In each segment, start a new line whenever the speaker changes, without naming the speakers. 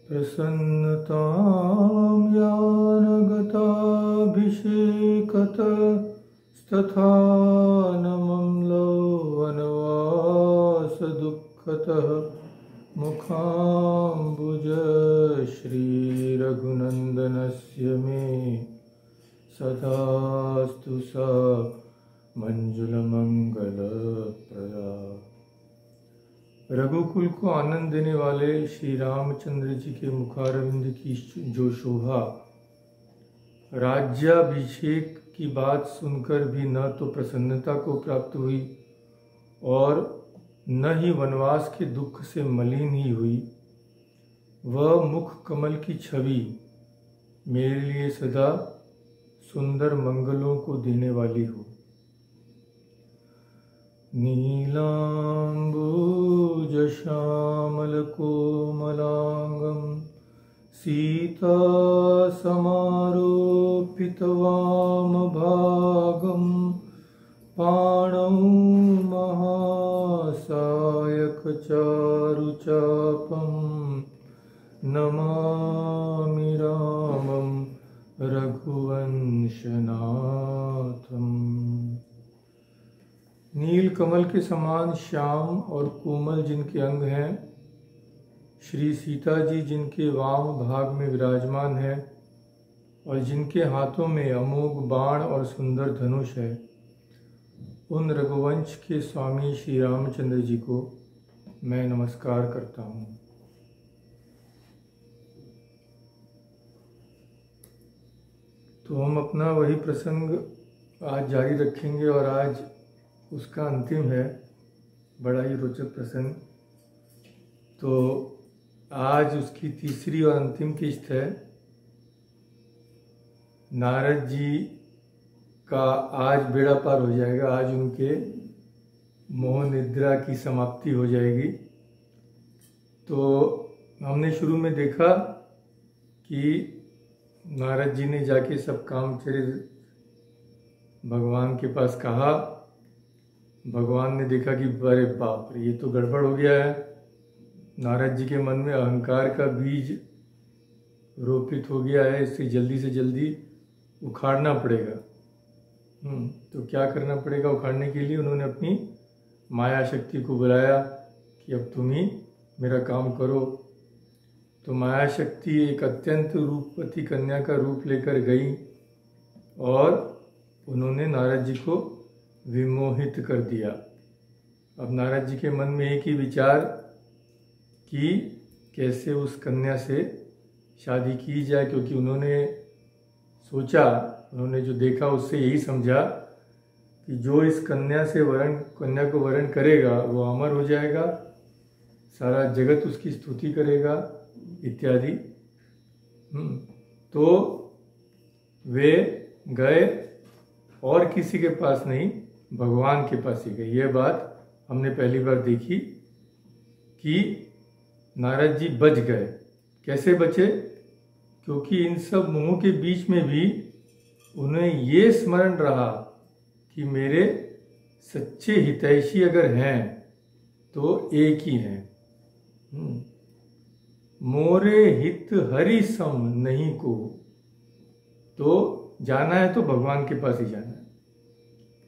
प्रसन्नतां यानगताभिषेकतस्तथानमम्लो वनवासदुःखतः मुखाम्बुज श्रीरघुनन्दनस्य मे सदास्तु सा मंजुलमंगलप्रदा। रघुकुल को आनंद देने वाले श्री रामचंद्र जी के मुखारविंद की जो शोभा, राज्याभिषेक की बात सुनकर भी न तो प्रसन्नता को प्राप्त हुई और न ही वनवास के दुख से मलिन ही हुई, वह मुख कमल की छवि मेरे लिए सदा सुंदर मंगलों को देने वाली हो। नीलांबुज श्यामल कोमलांगम सीता समारोपित वाम भागम पाणौ महासायक चारुचापम नमामि रामं रघुवंशनाथम। नील कमल के समान श्याम और कोमल जिनके अंग हैं, श्री सीता जी जिनके वाम भाग में विराजमान है और जिनके हाथों में अमोघ बाण और सुंदर धनुष है, उन रघुवंश के स्वामी श्री रामचंद्र जी को मैं नमस्कार करता हूँ। तो हम अपना वही प्रसंग आज जारी रखेंगे और आज उसका अंतिम है, बड़ा ही रोचक प्रसंग। तो आज उसकी तीसरी और अंतिम किस्त है। नारद जी का आज बेड़ा पार हो जाएगा, आज उनके मोह निद्रा की समाप्ति हो जाएगी। तो हमने शुरू में देखा कि नारद जी ने जाके सब काम चरित भगवान के पास कहा। भगवान ने देखा कि अरे बाप रे, ये तो गड़बड़ हो गया है। नारद जी के मन में अहंकार का बीज रोपित हो गया है, इससे जल्दी से जल्दी उखाड़ना पड़ेगा। तो क्या करना पड़ेगा उखाड़ने के लिए? उन्होंने अपनी माया शक्ति को बुलाया कि अब तुम ही मेरा काम करो। तो माया शक्ति एक अत्यंत रूपवती कन्या का रूप लेकर गई और उन्होंने नारद जी को विमोहित कर दिया। अब नारद जी के मन में एक ही विचार कि कैसे उस कन्या से शादी की जाए, क्योंकि उन्होंने सोचा, उन्होंने जो देखा उससे यही समझा कि जो इस कन्या को वरण करेगा वो अमर हो जाएगा, सारा जगत उसकी स्तुति करेगा इत्यादि। तो वे गए और किसी के पास नहीं, भगवान के पास ही गए। यह बात हमने पहली बार देखी कि नारद जी बच गए। कैसे बचे? क्योंकि इन सब मोह के बीच में भी उन्हें ये स्मरण रहा कि मेरे सच्चे हितैषी अगर हैं तो एक ही हैं। मोरे हित हरि सम नहीं को, तो जाना है तो भगवान के पास ही जाना है।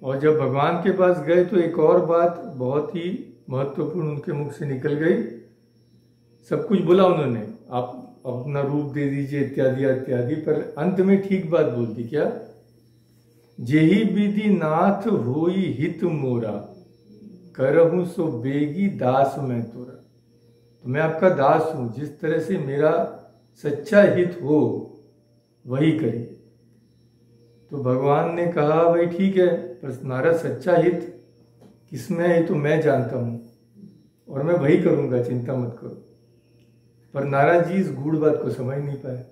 और जब भगवान के पास गए तो एक और बात बहुत ही महत्वपूर्ण उनके मुख से निकल गई। सब कुछ बोला उन्होंने, आप अपना रूप दे दीजिए इत्यादि इत्यादि, पर अंत में ठीक बात बोल दी। क्या? जेहि विधि नाथ होई हित मोरा, करहूं सो बेगी दास मैं तोरा। तो मैं आपका दास हूं, जिस तरह से मेरा सच्चा हित हो वही करिए। तो भगवान ने कहा भाई ठीक है, पर नारद सच्चा हित किसमें है तो मैं जानता हूं और मैं वही करूंगा, चिंता मत करो। पर नारद जी इस गूढ़ बात को समझ नहीं पाए।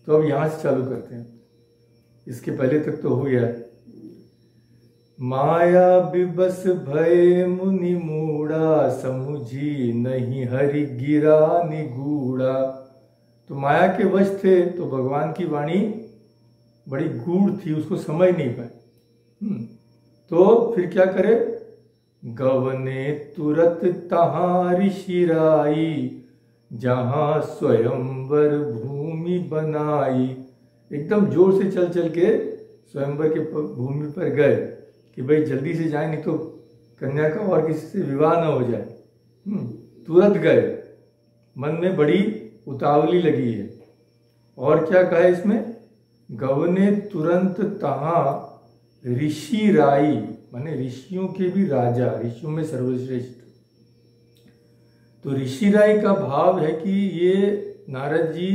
तो अब यहां से चालू करते हैं, इसके पहले तक तो हो गया है। माया बिबस भय मुनि मूढ़ा, समुझी नहीं हरि गिरा निगूढ़ा। तो माया के वश थे तो भगवान की वाणी बड़ी गूढ़ थी, उसको समझ नहीं पाए। तो फिर क्या करे? गवने तुरत तहाँ ऋषिराई, जहाँ स्वयंवर भूमि बनाई। एकदम जोर से चल चल के स्वयंवर के भूमि पर गए कि भाई जल्दी से जाए, नहीं तो कन्या का और किसी से विवाह न हो जाए। तुरंत गए, मन में बड़ी उतावली लगी है। और क्या कहा इसमें, गवने तुरंत तहाँ ऋषि राई, माने ऋषियों के भी राजा, ऋषियों में सर्वश्रेष्ठ। तो ऋषि राई का भाव है कि ये नारद जी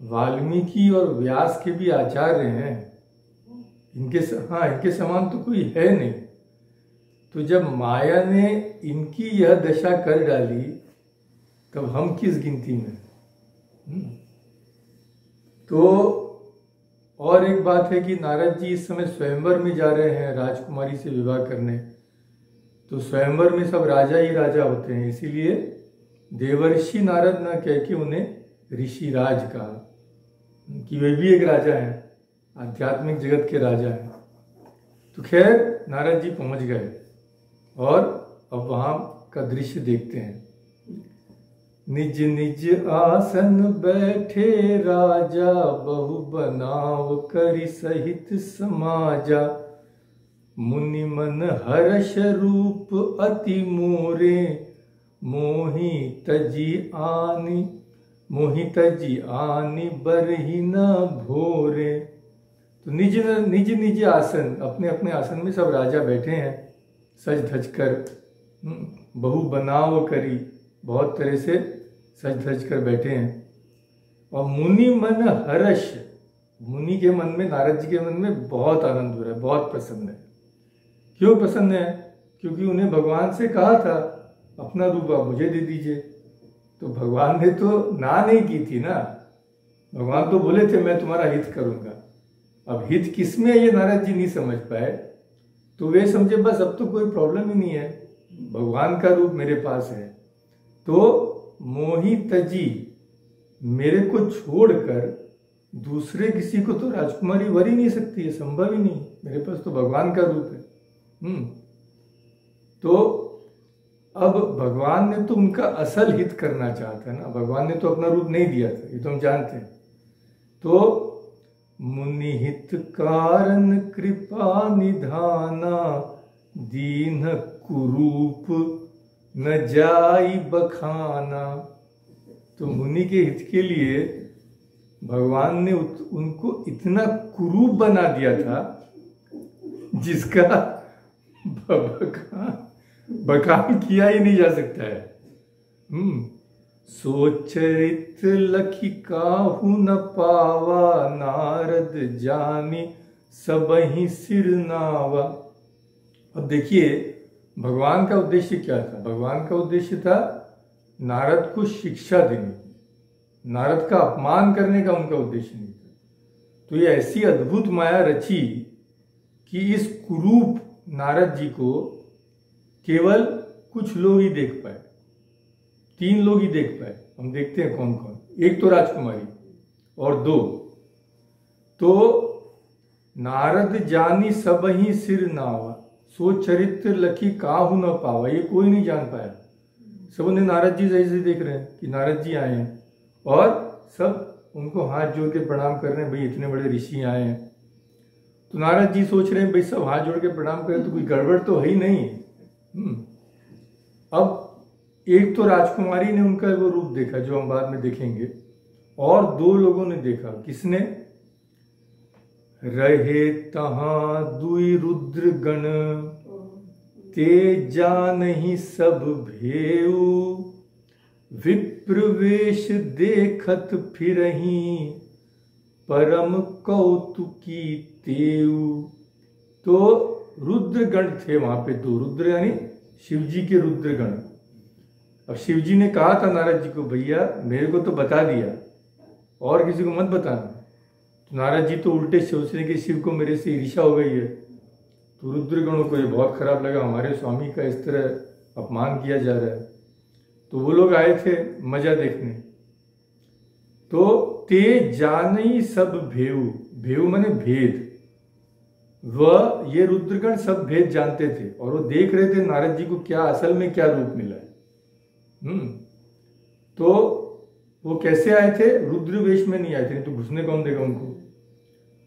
वाल्मीकि और व्यास के भी आचार्य हैं। इनके समान तो कोई है नहीं। तो जब माया ने इनकी यह दशा कर डाली, तब हम किस गिनती में। तो और एक बात है कि नारद जी इस समय स्वयंवर में जा रहे हैं राजकुमारी से विवाह करने। तो स्वयंवर में सब राजा ही राजा होते हैं, इसीलिए देवर्षि नारद न कह के उन्हें ऋषिराज कहा कि वे भी एक राजा हैं, आध्यात्मिक जगत के राजा हैं। तो खैर नारद जी पहुंच गए और अब वहां का दृश्य देखते हैं। निज निज आसन बैठे राजा, बहु बनाव करि सहित समाजा। मुनि मन हर्ष रूप अति मोरे, मोहि तजी आनि बरहि न भोरे। तो निज निज आसन, अपने अपने आसन में सब राजा बैठे हैं सज धज कर। बहु बनाव करी, बहुत तरह से सज धज कर बैठे हैं। और मुनि मन हर्ष, मुनि के मन में, नारद जी के मन में बहुत आनंद हो रहा है, बहुत प्रसन्न है। क्यों प्रसन्न है? क्योंकि उन्हें भगवान से कहा था अपना रूप आप मुझे दे दीजिए। तो भगवान ने तो ना नहीं की थी ना, भगवान तो बोले थे मैं तुम्हारा हित करूंगा। अब हित किसमें ये नारद जी नहीं समझ पाए, तो वे समझे बस अब तो कोई प्रॉब्लम ही नहीं है, भगवान का रूप मेरे पास है। तो मोहि तजी, मेरे को छोड़कर दूसरे किसी को तो राजकुमारी वर ही नहीं सकती है, संभव ही नहीं, मेरे पास तो भगवान का रूप है। तो अब भगवान ने तो उनका असल हित करना चाहता है ना, भगवान ने तो अपना रूप नहीं दिया था, ये तो हम जानते हैं। तो मुनि हित कारण कृपा निधाना, दीन कुरूप न जाई बखाना। तो मुनि के हित के लिए भगवान ने उनको इतना कुरूप बना दिया था जिसका बखान किया ही नहीं जा सकता है। सोचरित लखी काहू न पावा, नारद जानी सबहि सिर नावा। अब देखिए भगवान का उद्देश्य क्या था, भगवान का उद्देश्य था नारद को शिक्षा देने, नारद का अपमान करने का उनका उद्देश्य नहीं था। तो ये ऐसी अद्भुत माया रची कि इस कुरूप नारद जी को केवल कुछ लोग ही देख पाए, 3 लोग ही देख पाए। हम देखते हैं कौन कौन। एक तो राजकुमारी और 2 तो नारद जानी सबहि सिर नावा, सो चरित्र लखी काहू न पावा, ये कोई नहीं जान पाया। सब उन्हें नारद जी जैसे देख रहे हैं कि नारद जी आए हैं और सब उनको हाथ जोड़ के प्रणाम कर रहे हैं, भाई इतने बड़े ऋषि आए हैं। तो नारद जी सोच रहे हैं भाई सब हाथ जोड़ के प्रणाम करें तो कोई गड़बड़ तो है ही नहीं। अब एक तो राजकुमारी ने उनका वो रूप देखा जो हम बाद में देखेंगे, और 2 लोगों ने देखा। किसने? रहे तहां दुई रुद्र गण, ते जानहि सब भेऊ, विप्रवेश देखत फिरही, परम कौतुकी तेऊ। तो रुद्रगण थे वहां पे 2, रुद्र यानी शिवजी के रुद्रगण। अब शिवजी ने कहा था नारद जी को, भैया मेरे को तो बता दिया और किसी को मत बताना। तो नारद जी तो उल्टे सोचने के शिव को मेरे से ईर्ष्या हो गई है। तो रुद्रगणों को ये बहुत खराब लगा, हमारे स्वामी का इस तरह अपमान किया जा रहा है। तो वो लोग आए थे मजा देखने। तो ते जानई सब भेऊ, भेऊ माने भेद, वह ये रुद्रगण सब भेद जानते थे और वो देख रहे थे नारद जी को क्या असल में क्या रूप मिला है। तो वो कैसे आए थे? रुद्र वेश में नहीं आए थे, नहीं तो घुसने कौन देगा उनको।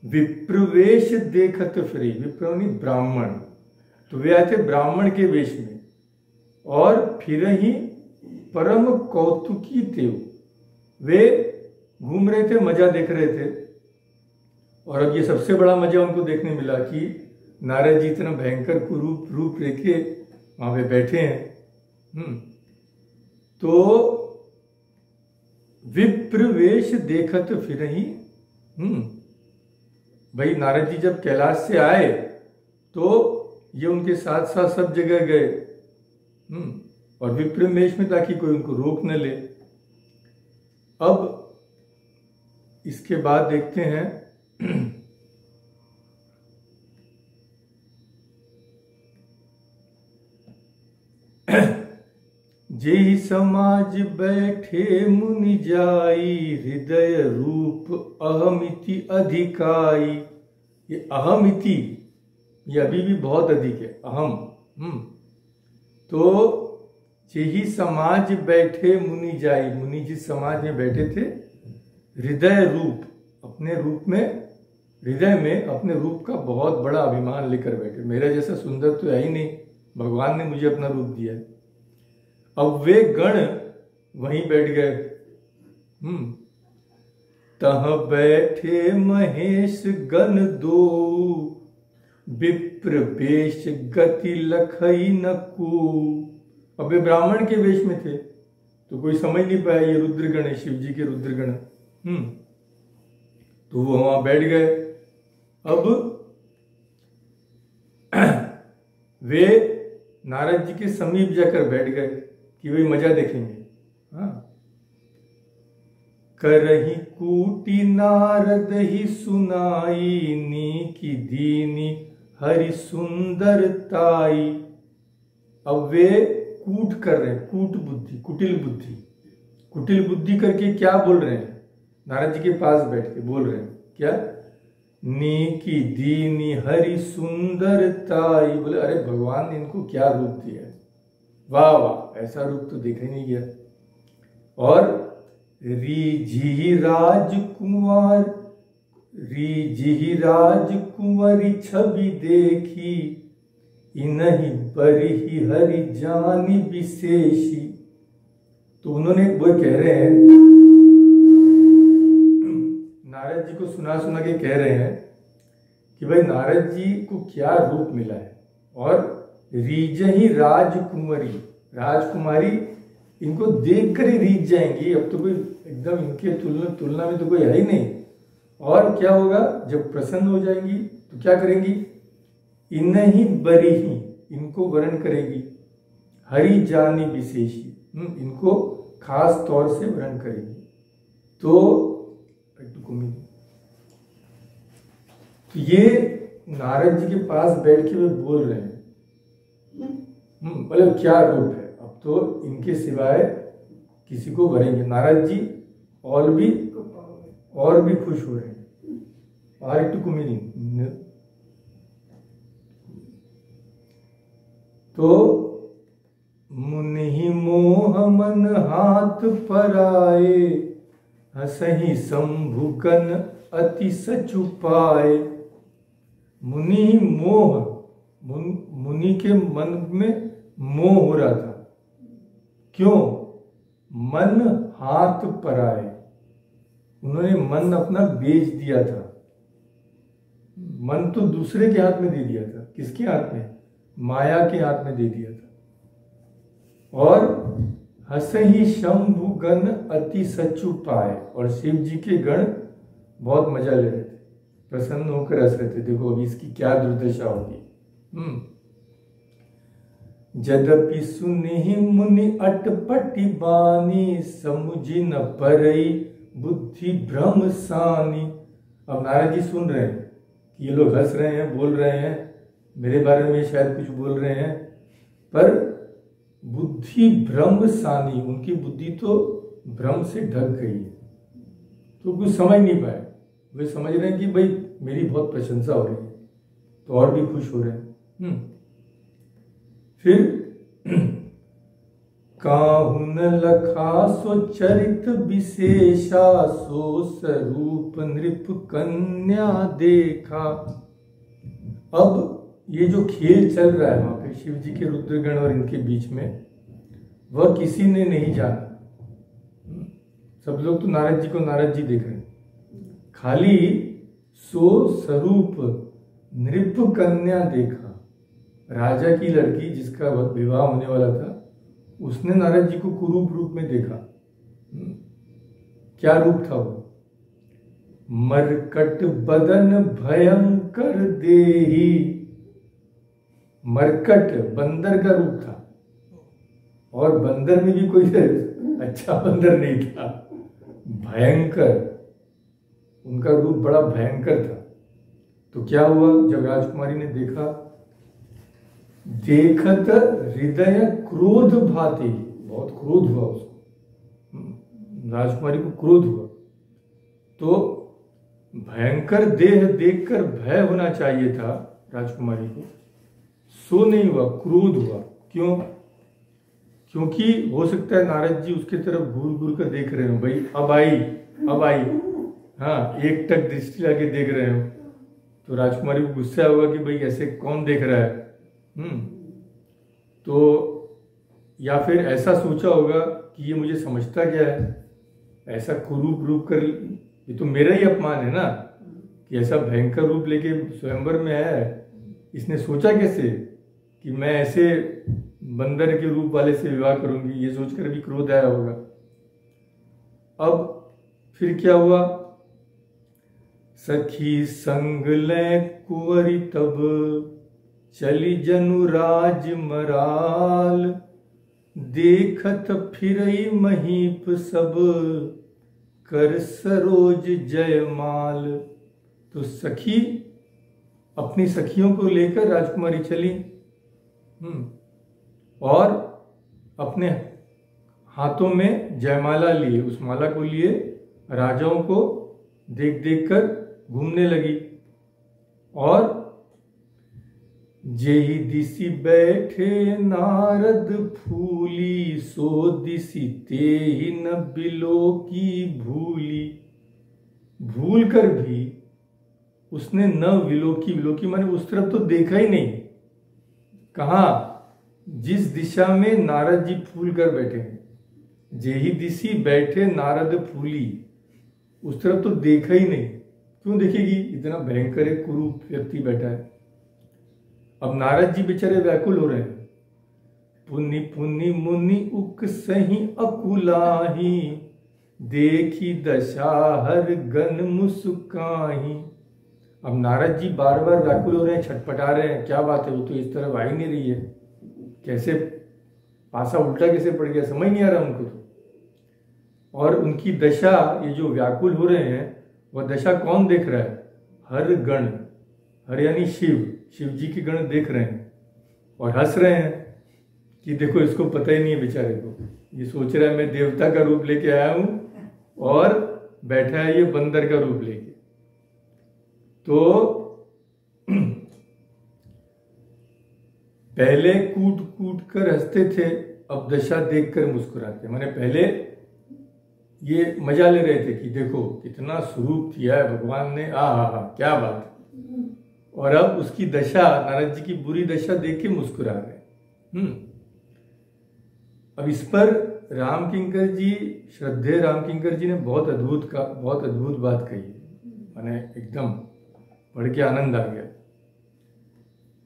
विप्रवेश देखत फिरे, विप्र नहीं ब्राह्मण, तो वे आए थे ब्राह्मण के वेश में और फिर ही परम कौतुकी थे, वे घूम रहे थे, मजा देख रहे थे। और अब ये सबसे बड़ा मजा उनको देखने मिला कि नारद जी इतना भयंकर रूप लेके वहां पे बैठे हैं। तो विप्रवेश देखत फिर ही, भाई नारद जी जब कैलाश से आए तो ये उनके साथ साथ सब जगह गए, और विप्रवेश में, ताकि कोई उनको रोक न ले। अब इसके बाद देखते हैं जेहि समाज बैठे मुनि जाई, हृदय रूप अहमिति अधिकाई। ये अहमिति ये अभी भी बहुत अधिक है, अहम। तो जेहि समाज बैठे मुनि जाई, मुनि जिस समाज में बैठे थे, हृदय रूप, अपने रूप में, हृदय में अपने रूप का बहुत बड़ा अभिमान लेकर बैठे। मेरा जैसा सुंदर तो है ही नहीं, भगवान ने मुझे अपना रूप दिया है। अब वे गण वहीं बैठ गए। तह बैठे महेश गण दो, विप्र वेश गति लखई न को। अब वे ब्राह्मण के वेश में थे तो कोई समझ नहीं पाया ये रुद्रगण है, शिव जी के रुद्रगण। तो वो वहां बैठ गए। अब वे नारद जी के समीप जाकर बैठ गए कि वे मजा देखेंगे। करही कूटी नारद ही सुनाई, नीकी दीनी हरि सुंदरताई। अब वे कूट कर रहे हैं, कूट बुद्धि, कुटिल बुद्धि, कुटिल बुद्धि करके क्या बोल रहे हैं? नारद जी के पास बैठ के बोल रहे हैं क्या? नीकी दीनी हरि सुंदरताई। बोले अरे भगवान ने इनको क्या रूप दिया है, वाह वाह, ऐसा रूप तो देखा ही नहीं गया। और रीझी राजकुमार, रीझी राजकुंवरी छवि देखी, इन्हीं बरही हरि जानी विशेषी। तो उन्होंने वो कह रहे हैं, नारद जी को सुना सुना के कह रहे हैं कि भाई नारद जी को क्या रूप मिला है। और रीझही राजकुंवरी, राजकुमारी, इनको देखकर ही रीझ जाएंगी। अब तो कोई एकदम इनके तुलना में तो कोई है ही नहीं। और क्या होगा जब प्रसन्न हो जाएंगी तो क्या करेंगी? इन्हीं बरही, इनको वर्ण करेगी, हरि जानी विशेषी, इनको खास तौर से वर्ण करेगी। तो ये नारद जी के पास बैठ के वे बोल रहे हैं, मतलब क्या रूप है। अब तो इनके सिवाय किसी को वरेंगे। नारद जी और भी खुश हो रहे हैं। तो मुनि मोह मन हाथ पराए, हसही शंभुगन अति सचुपाए। मुनि मोह, मुनि के मन में मोह हो रहा था। क्यों? मन हाथ पराए, उन्होंने मन अपना बेच दिया था। मन तो दूसरे के हाथ में दे दिया था। किसके हाथ में? माया के हाथ में दे दिया था। और हसही शंभु गण अति सचु पाए, और शिव जी के गण बहुत मजा ले रहे थे, प्रसन्न होकर हंस रहे थे। देखो अभी इसकी क्या दुर्दशा होगी। जदपि सुनि मुनि अटपटी बानी, समुझी न परई बुद्धि भ्रम सानी। अब नारद जी सुन रहे हैं कि ये लोग हंस रहे हैं, बोल रहे हैं, मेरे बारे में शायद कुछ बोल रहे हैं, पर बुद्धि भ्रम सानी, उनकी बुद्धि तो भ्रम से ढक गई है, तो कुछ समझ नहीं पाए। वे समझ रहे हैं कि भाई मेरी बहुत प्रशंसा हो रही है। तो और भी खुश हो रहे हैं। फिर काहू न लखा सो चरित विशेषा, सो स्वरूप नृप कन्या देखा। अब ये जो खेल चल रहा है वहां पे शिव जी के रुद्रगण और इनके बीच में, वह किसी ने नहीं जाना। सब लोग तो नारद जी को नारद जी देख रहे हैं, खाली सो स्वरूप नृप कन्या देखा। राजा की लड़की जिसका विवाह होने वाला था, उसने नारद जी को कुरूप रूप में देखा। क्या रूप था वो? मरकट बदन भयंकर देही। मरकट बंदर का रूप था, और बंदर में भी कोई अच्छा बंदर नहीं था, भयंकर। उनका रूप बड़ा भयंकर था। तो क्या हुआ जब राजकुमारी ने देखा? देखत हृदय क्रोध भाते, बहुत क्रोध हुआ उसको, राजकुमारी को क्रोध हुआ। तो भयंकर देह देखकर भय होना चाहिए था राजकुमारी को, सो नहीं हुआ, क्रोध हुआ। क्यों? क्योंकि हो सकता है नारद जी उसके तरफ घूर घूर कर देख रहे हो, भाई अब आई, हाँ, एक टक दृष्टि लाके देख रहे हो। तो राजकुमारी को गुस्सा होगा कि भाई ऐसे कौन देख रहा है। तो या फिर ऐसा सोचा होगा कि ये मुझे समझता क्या है, ऐसा कुरूप रूप कर, ये तो मेरा ही अपमान है ना कि ऐसा भयंकर रूप लेके स्वयंवर में है। इसने सोचा कैसे कि मैं ऐसे बंदर के रूप वाले से विवाह करूंगी, ये सोचकर भी क्रोध आया होगा। अब फिर क्या हुआ? सखी संग ले कुंवरी तब, चली जनु राज मराल। देखत फिरई महीप सब, कर सरोज जयमाल। तो सखी अपनी सखियों को लेकर राजकुमारी चली, और अपने हाथों में जयमाला लिए, उस माला को लिए राजाओं को देख देख कर घूमने लगी। और जेहि दिसी बैठे नारद फूली, सो दिसी तेहि न बिलो की भूली। भूल कर भी उसने न विलोकी माने उस तरफ तो देखा ही नहीं। कहा? जिस दिशा में नारद जी फूल कर बैठे हैं, जेहि दिसी बैठे नारद फूली, उस तरफ तो देखा ही नहीं। क्यों देखेगी? इतना भयंकर एक कुरूप व्यक्ति बैठा है। अब नारद जी बेचारे व्याकुल हो रहे हैं। पुनि पुनि मुनि उक सही अकुलाही, देखी दशा हर गन मुस्काही। अब नारद जी बार बार व्याकुल हो रहे हैं, छटपटा रहे हैं, क्या बात है, वो तो इस तरफ आ ही नहीं रही है, कैसे पासा उल्टा कैसे पड़ गया, समझ नहीं आ रहा उनको तो। और उनकी दशा, ये जो व्याकुल हो रहे हैं, वह दशा कौन देख रहा है? हर गण, हर यानी शिव जी के गण देख रहे हैं और हंस रहे हैं कि देखो इसको पता ही नहीं है बेचारे को, ये सोच रहा है मैं देवता का रूप लेके आया हूं और बैठा है ये बंदर का रूप लेके। तो पहले कूट कूट कर हंसते थे, अब दशा देखकर मुस्कुराते। माने पहले ये मजा ले रहे थे कि देखो कितना स्वरूप किया है भगवान ने, आ क्या बात। और अब उसकी दशा, नारद जी की बुरी दशा देख के मुस्कुरा रहे। अब इस पर राम किंकर जी, श्रद्धेय राम किंकर जी ने बहुत अद्भुत बात कही, माने एकदम पढ़ के आनंद आ गया।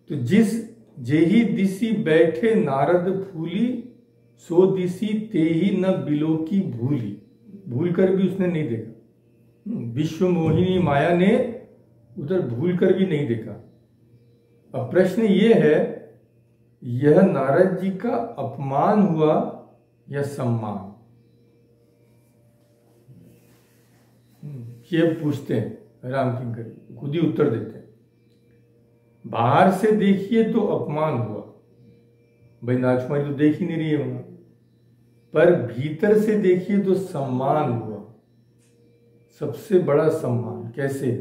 तो जिस जेहि दिसी बैठे नारद फूली, सो दिसी तेहि न बिलो की भूली। भूल कर भी उसने नहीं देखा, विश्व मोहिनी माया ने उधर भूल कर भी नहीं देखा। अब प्रश्न ये है, यह नारद जी का अपमान हुआ या सम्मान? ये पूछते हैं राम किंकर, खुद ही उत्तर देते हैं। बाहर से देखिए तो अपमान हुआ, भाई राजकुमारी तो देख ही नहीं रही है वहां, पर भीतर से देखिए तो सम्मान हुआ, सबसे बड़ा सम्मान। कैसे?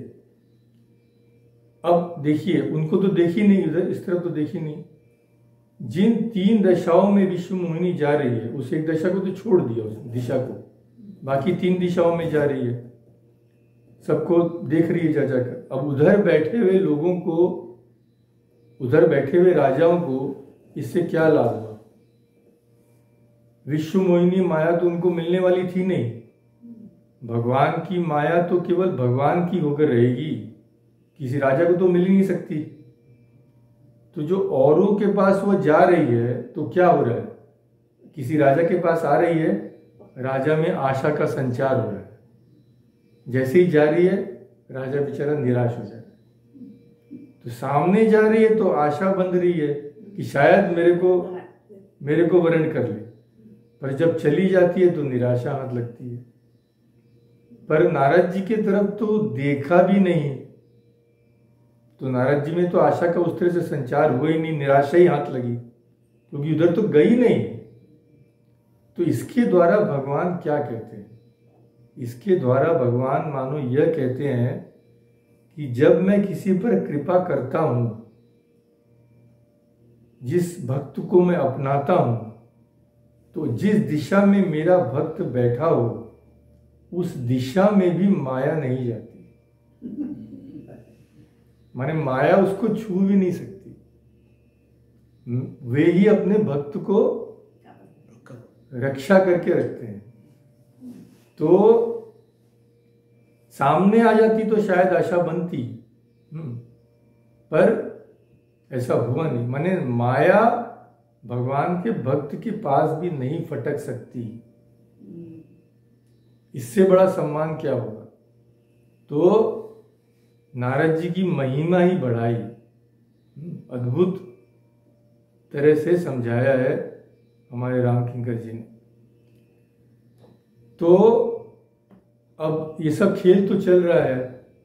अब देखिए, उनको तो देखी नहीं, उधर इस तरफ तो देखी नहीं। जिन 3 दशाओं में विश्व मोहिनी जा रही है, उस एक दशा को तो छोड़ दिया, उस दिशा को, बाकी 3 दिशाओं में जा रही है, सबको देख रही है जा जाकर। अब उधर बैठे हुए लोगों को, उधर बैठे हुए राजाओं को इससे क्या लाभ हुआ? विश्व मोहिनी माया तो उनको मिलने वाली थी नहीं। भगवान की माया तो केवल भगवान की होकर रहेगी, किसी राजा को तो मिल ही नहीं सकती। तो जो औरों के पास वो जा रही है तो क्या हो रहा है? किसी राजा के पास आ रही है, राजा में आशा का संचार हो रहा है। जैसे ही जा रही है, राजा बेचारा निराश हो जाता है। तो सामने जा रही है तो आशा बंध रही है कि शायद मेरे को वरण कर ले, पर जब चली जाती है तो निराशा हाथ लगती है। पर नारद जी की तरफ तो देखा भी नहीं, तो नारद जी में तो आशा का उस तरह से संचार हुआ ही नहीं, निराशा ही हाथ लगी, क्योंकि उधर तो गई नहीं। तो इसके द्वारा भगवान क्या कहते हैं? इसके द्वारा भगवान मानो यह कहते हैं कि जब मैं किसी पर कृपा करता हूं, जिस भक्त को मैं अपनाता हूं, तो जिस दिशा में मेरा भक्त बैठा हो उस दिशा में भी माया नहीं जाती, माने माया उसको छू भी नहीं सकती। वे ही अपने भक्त को रक्षा करके रखते हैं। तो सामने आ जाती तो शायद आशा बनती, पर ऐसा हुआ नहीं। माने माया भगवान के भक्त के पास भी नहीं फटक सकती। इससे बड़ा सम्मान क्या होगा? तो नारद जी की महिमा ही बढ़ाई, अद्भुत तरह से समझाया है हमारे राम किंकर जी ने। तो अब ये सब खेल तो चल रहा है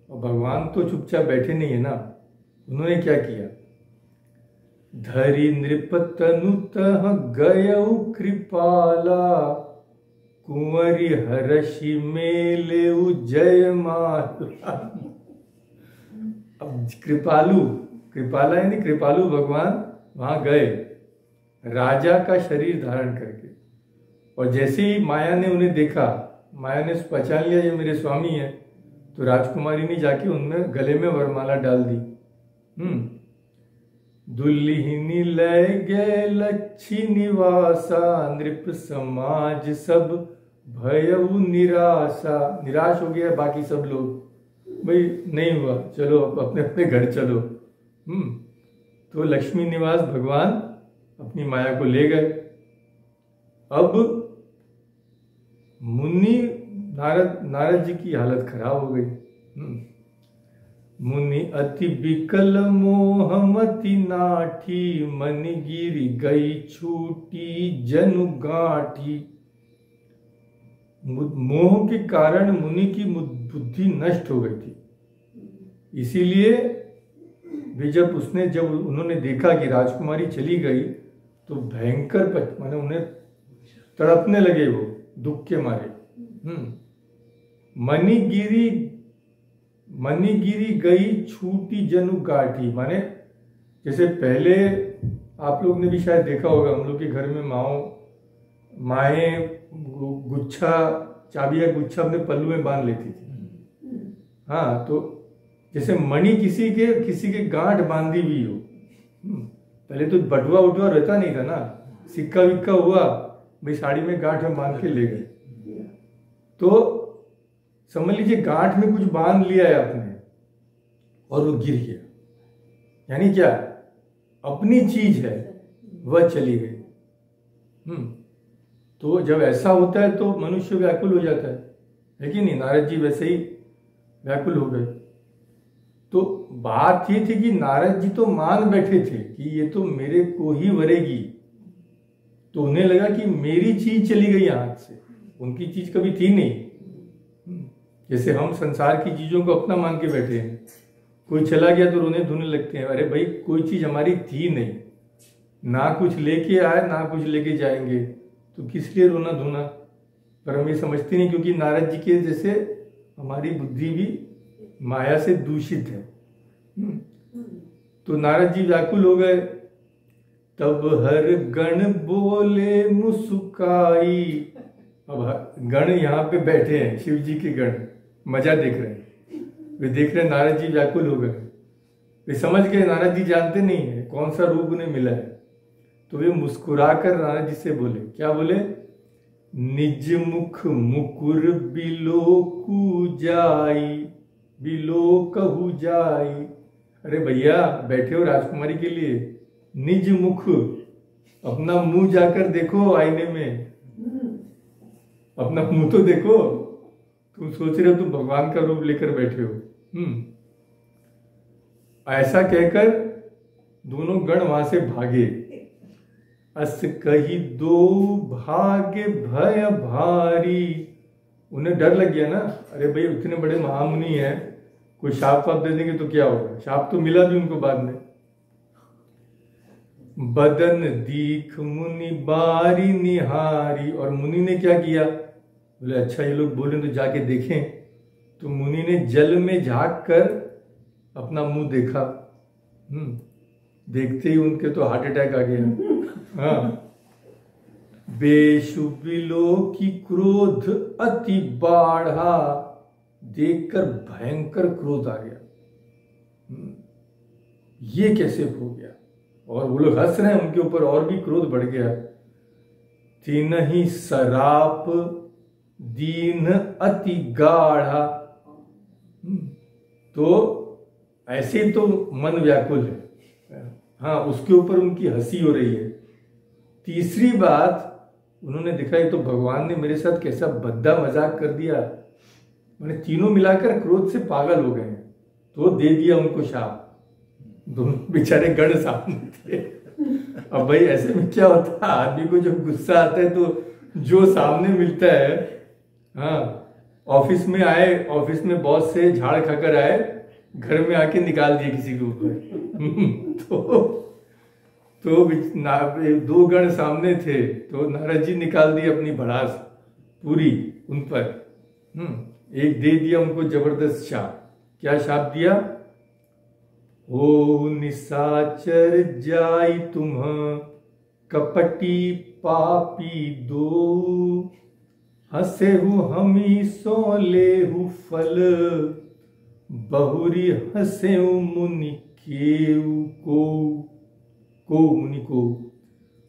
और भगवान तो चुपचाप बैठे नहीं है ना। उन्होंने क्या किया? धरि नृपतनुतः गयउ कृपाला, कुंवरी हर्षि मेलेउ जय माला। अब कृपाला यानी कृपालु भगवान वहां गए राजा का शरीर धारण करके, और जैसे ही माया ने उन्हें देखा, माया ने पहचान लिया ये मेरे स्वामी है, तो राजकुमारी ने जाके उनमें गले में वरमाला डाल दी। दुल्हिनी लय गए लच्छी निवासा, नृप समाज सब भयउ निराशा। निराश हो गया बाकी सब लोग, भाई नहीं हुआ, चलो अपने अपने घर चलो। तो लक्ष्मी निवास भगवान अपनी माया को ले गए। अब मुनि नारद जी की हालत खराब हो गई। मुनि अति विकल मोहमति नाठी, मन गिरी गई छूटी जनु गांठी। मोह के कारण मुनि की बुद्धि नष्ट हो गई थी। इसीलिए वे जब उन्होंने देखा कि राजकुमारी चली गई तो भयंकर माने उन्हें तड़पने लगे वो दुख के मारे। मणिगिरी गई छूटी जनु गाठी, माने जैसे पहले आप लोग ने भी शायद देखा होगा, हम लोग के घर में माए गुच्छा, चाबी का गुच्छा अपने पल्लू में बांध लेती थी। हाँ, तो जैसे मणि किसी के गांठ बांधी हुई हो। पहले तो बटुआ उटुआ रहता नहीं था ना, सिक्का विक्का हुआ भाई साड़ी में गांठ में बांध के ले गए। तो समझ लीजिए गांठ में कुछ बांध लिया है आपने और वो गिर गया, यानी क्या? अपनी चीज है वह चली गई। तो जब ऐसा होता है तो मनुष्य व्याकुल हो जाता है कि नहीं? नारद जी वैसे ही व्याकुल हो गए। तो बात ये थी कि नारद जी तो मान बैठे थे कि ये तो मेरे को ही वरेगी, तो उन्हें लगा कि मेरी चीज चली गई हाथ से, उनकी चीज कभी थी नहीं। जैसे हम संसार की चीजों को अपना मान के बैठे हैं, कोई चला गया तो रोने धोने लगते हैं, अरे भाई कोई चीज हमारी थी नहीं, ना कुछ लेके आए ना कुछ लेके जाएंगे, तो किस लिए रोना धोना? पर हम ये समझते नहीं, क्योंकि नारद जी के जैसे हमारी बुद्धि भी माया से दूषित है। तो नारद जी व्याकुल हो गए। तब हर गण बोले मुस्काई। अब गण यहाँ पे बैठे हैं, शिव जी के गण मजा देख रहे हैं। वे देख रहे हैं नारद जी व्याकुल हो गए। वे समझ गए नारद जी जानते नहीं है कौन सा रूप उन्हें मिला है। तो वे मुस्कुराकर नारद जी से बोले, क्या बोले? निज मुख मुकुर बिलोकु जाई, बिलोकहु जाई। अरे भैया बैठे हो राजकुमारी के लिए, निज मुख अपना मुंह जाकर देखो आईने में, अपना मुंह तो देखो। तुम सोच रहे हो तुम भगवान का रूप लेकर बैठे हो। ऐसा कहकर दोनों गण वहां से भागे। अस कही दो भाग्य भय भारी। उन्हें डर लग गया ना, अरे भाई इतने बड़े महामुनि हैं, कोई शाप वाप दे देंगे तो क्या होगा। शाप तो मिला भी उनको बाद में। बदन दीख मुनि बारी निहारी। और मुनि ने क्या किया? बोले अच्छा ये लोग बोले तो जाके देखें। तो मुनि ने जल में झांक कर अपना मुंह देखा। देखते ही उनके तो हार्ट अटैक आ गया। हाँ। बेशुबिलो की क्रोध अति बाढ़ा। देखकर भयंकर क्रोध आ गया। ये कैसे हो गया? और वो लोग हंस रहे हैं उनके ऊपर, और भी क्रोध बढ़ गया। तिनहि सराप दीन अति गाढ़ा। तो ऐसे तो मन व्याकुल है। हाँ, उसके ऊपर उनकी हंसी हो रही है। तीसरी बात उन्होंने देखा ये तो भगवान ने मेरे साथ कैसा भद्दा मजाक कर दिया। मैंने तीनों मिलाकर क्रोध से पागल हो गए। तो दे दिया उनको शाप। दोनों बेचारे गण सामने थे। अब भाई ऐसे में क्या होता है, आदमी को जब गुस्सा आता है तो जो सामने मिलता है। हाँ, ऑफिस में आए, ऑफिस में बॉस से झाड़ खाकर आए, घर में आके निकाल दिए किसी के ऊपर। तो दो गण सामने थे तो नारद जी निकाल दी अपनी भड़ास पूरी उन पर। एक दे दिया उनको जबरदस्त शाप। क्या शाप दिया? हो निशाचर जाई तुम कपटी पापी दो, हसे हु हमी सो ले हु फल, बहुरी हसे मुनि केऊ को मुनि को।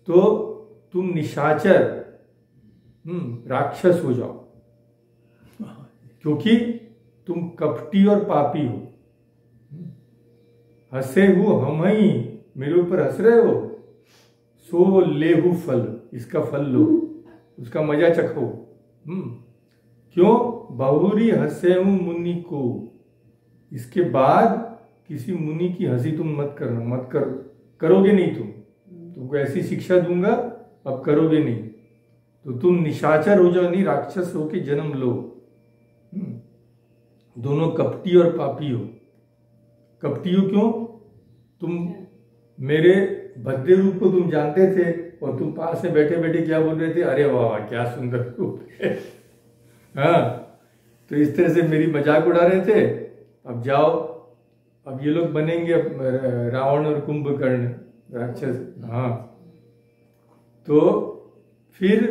तो तुम निशाचर राक्षस हो जाओ, क्योंकि तुम कपटी और पापी हो। हंसे हु हम ही, मेरे ऊपर हंस रहे हो। सो लेहु फल, इसका फल लो, उसका मजा चखो। क्यों? बहुरी हंसे हूं मुनि को। इसके बाद किसी मुनि की हंसी तुम मत करना, मत करो, करोगे नहीं। तुमको ऐसी शिक्षा दूंगा, अब करोगे नहीं। तो तुम निशाचर हो जाओ, नहीं राक्षस हो के जन्म लो। दोनों कपटी और पापी हो। कपटी हो क्यों? तुम मेरे भद्दे रूप को तुम जानते थे और तुम पास में बैठे बैठे क्या बोल रहे थे? अरे वाह क्या सुंदर रूप है। हाँ, तो इस तरह से मेरी मजाक उड़ा रहे थे। अब जाओ, अब ये लोग बनेंगे रावण और कुंभकर्ण राक्षस। हाँ, तो फिर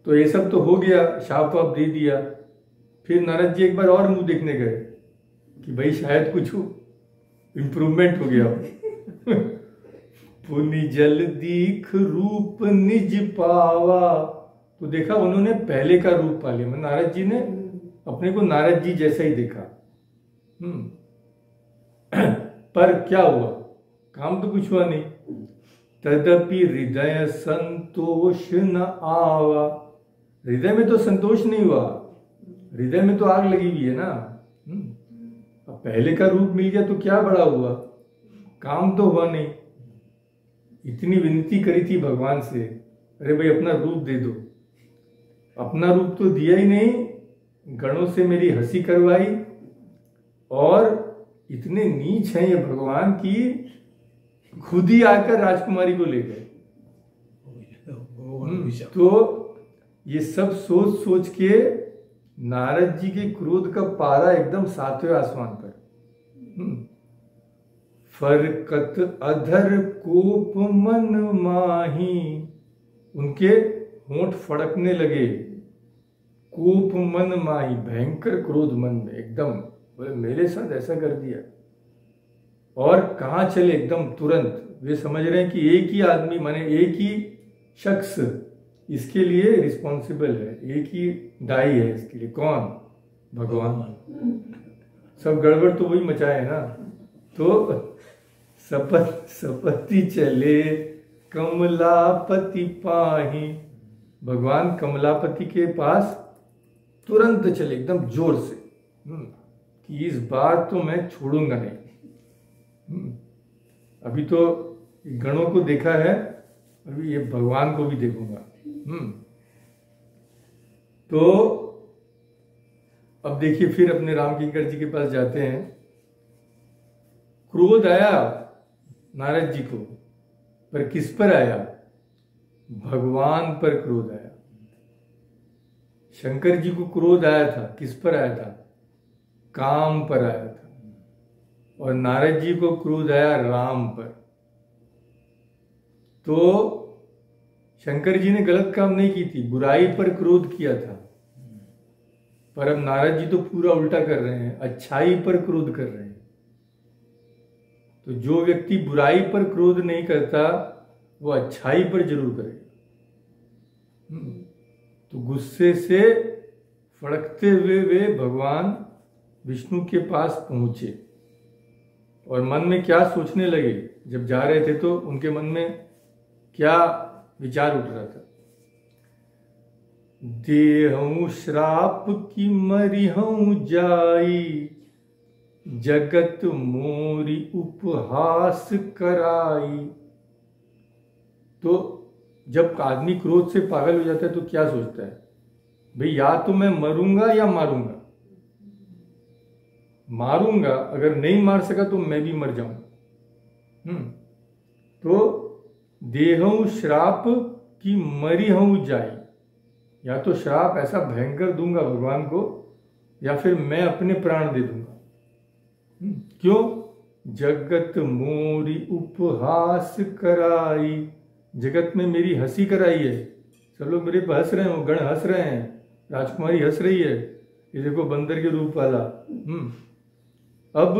तो ये सब तो हो गया, शाप वाप दे दिया। फिर नारद जी एक बार और मुंह देखने गए कि भाई शायद कुछ इम्प्रूवमेंट हो गया। पुनि जल दीख रूप निज पावा। तो देखा उन्होंने पहले का रूप पा लिया। नारद जी ने अपने को नारद जी जैसा ही देखा। पर क्या हुआ? काम तो कुछ हुआ नहीं। तदपि हृदय संतोष न आवा। हृदय में तो संतोष नहीं हुआ, हृदय में तो आग लगी हुई है ना। अब पहले का रूप मिल गया तो क्या बड़ा हुआ, काम तो हुआ नहीं। इतनी विनती करी थी भगवान से, अरे भाई अपना रूप दे दो। अपना रूप तो दिया ही नहीं, गणों से मेरी हंसी करवाई। और इतने नीच हैं ये भगवान की खुद ही आकर राजकुमारी को ले गए। तो ये सब सोच सोच के नारद जी के क्रोध का पारा एकदम 7वें आसमान पर। फरकत अधर कोप मन माही, उनके होंठ फड़कने लगे। कोप मन माही, भयंकर क्रोध मन में, एकदम बोले मेरे साथ ऐसा कर दिया। और कहाँ चले, एकदम तुरंत वे समझ रहे हैं कि एक ही आदमी, माने एक ही शख्स इसके लिए रिस्पॉन्सिबल है, एक ही दायी है इसके लिए। कौन? भगवान। सब गड़बड़ तो वही मचाए ना। तो सपति चले कमलापति पाही, भगवान कमलापति के पास तुरंत चले, एकदम जोर से, कि इस बार तो मैं छोड़ूंगा नहीं। अभी तो गणों को देखा है, अभी ये भगवान को भी देखूंगा। तो अब देखिए, फिर अपने राम किंकर जी के पास जाते हैं। क्रोध आया नारद जी को, पर किस पर आया? भगवान पर क्रोध आया। शंकर जी को क्रोध आया था, किस पर आया था? काम पर आया था। और नारद जी को क्रोध आया राम पर। तो शंकर जी ने गलत काम नहीं की थी, बुराई पर क्रोध किया था। पर अब नारद जी तो पूरा उल्टा कर रहे हैं, अच्छाई पर क्रोध कर रहे हैं। तो जो व्यक्ति बुराई पर क्रोध नहीं करता, वो अच्छाई पर जरूर करेगा। तो गुस्से से फड़कते हुए वे भगवान विष्णु के पास पहुंचे। और मन में क्या सोचने लगे? जब जा रहे थे तो उनके मन में क्या विचार उठ रहा था? देहूं श्राप की मरिहूं जाई, जगत मोरी उपहास कराई। तो जब आदमी क्रोध से पागल हो जाता है तो क्या सोचता है? भाई या तो मैं मरूंगा या मारूंगा। मारूंगा, अगर नहीं मार सका तो मैं भी मर जाऊंगा। तो देहूं श्राप की मरिहूं जाई, या तो श्राप ऐसा भयंकर दूंगा भगवान को, या फिर मैं अपने प्राण दे दूंगा। क्यों? जगत मोरी उपहास कराई, जगत में मेरी हंसी कराई है। सब लोग मेरे पर हंस रहे हैं, गण हंस रहे हैं, राजकुमारी हंस रही है, ये देखो बंदर के रूप वाला। अब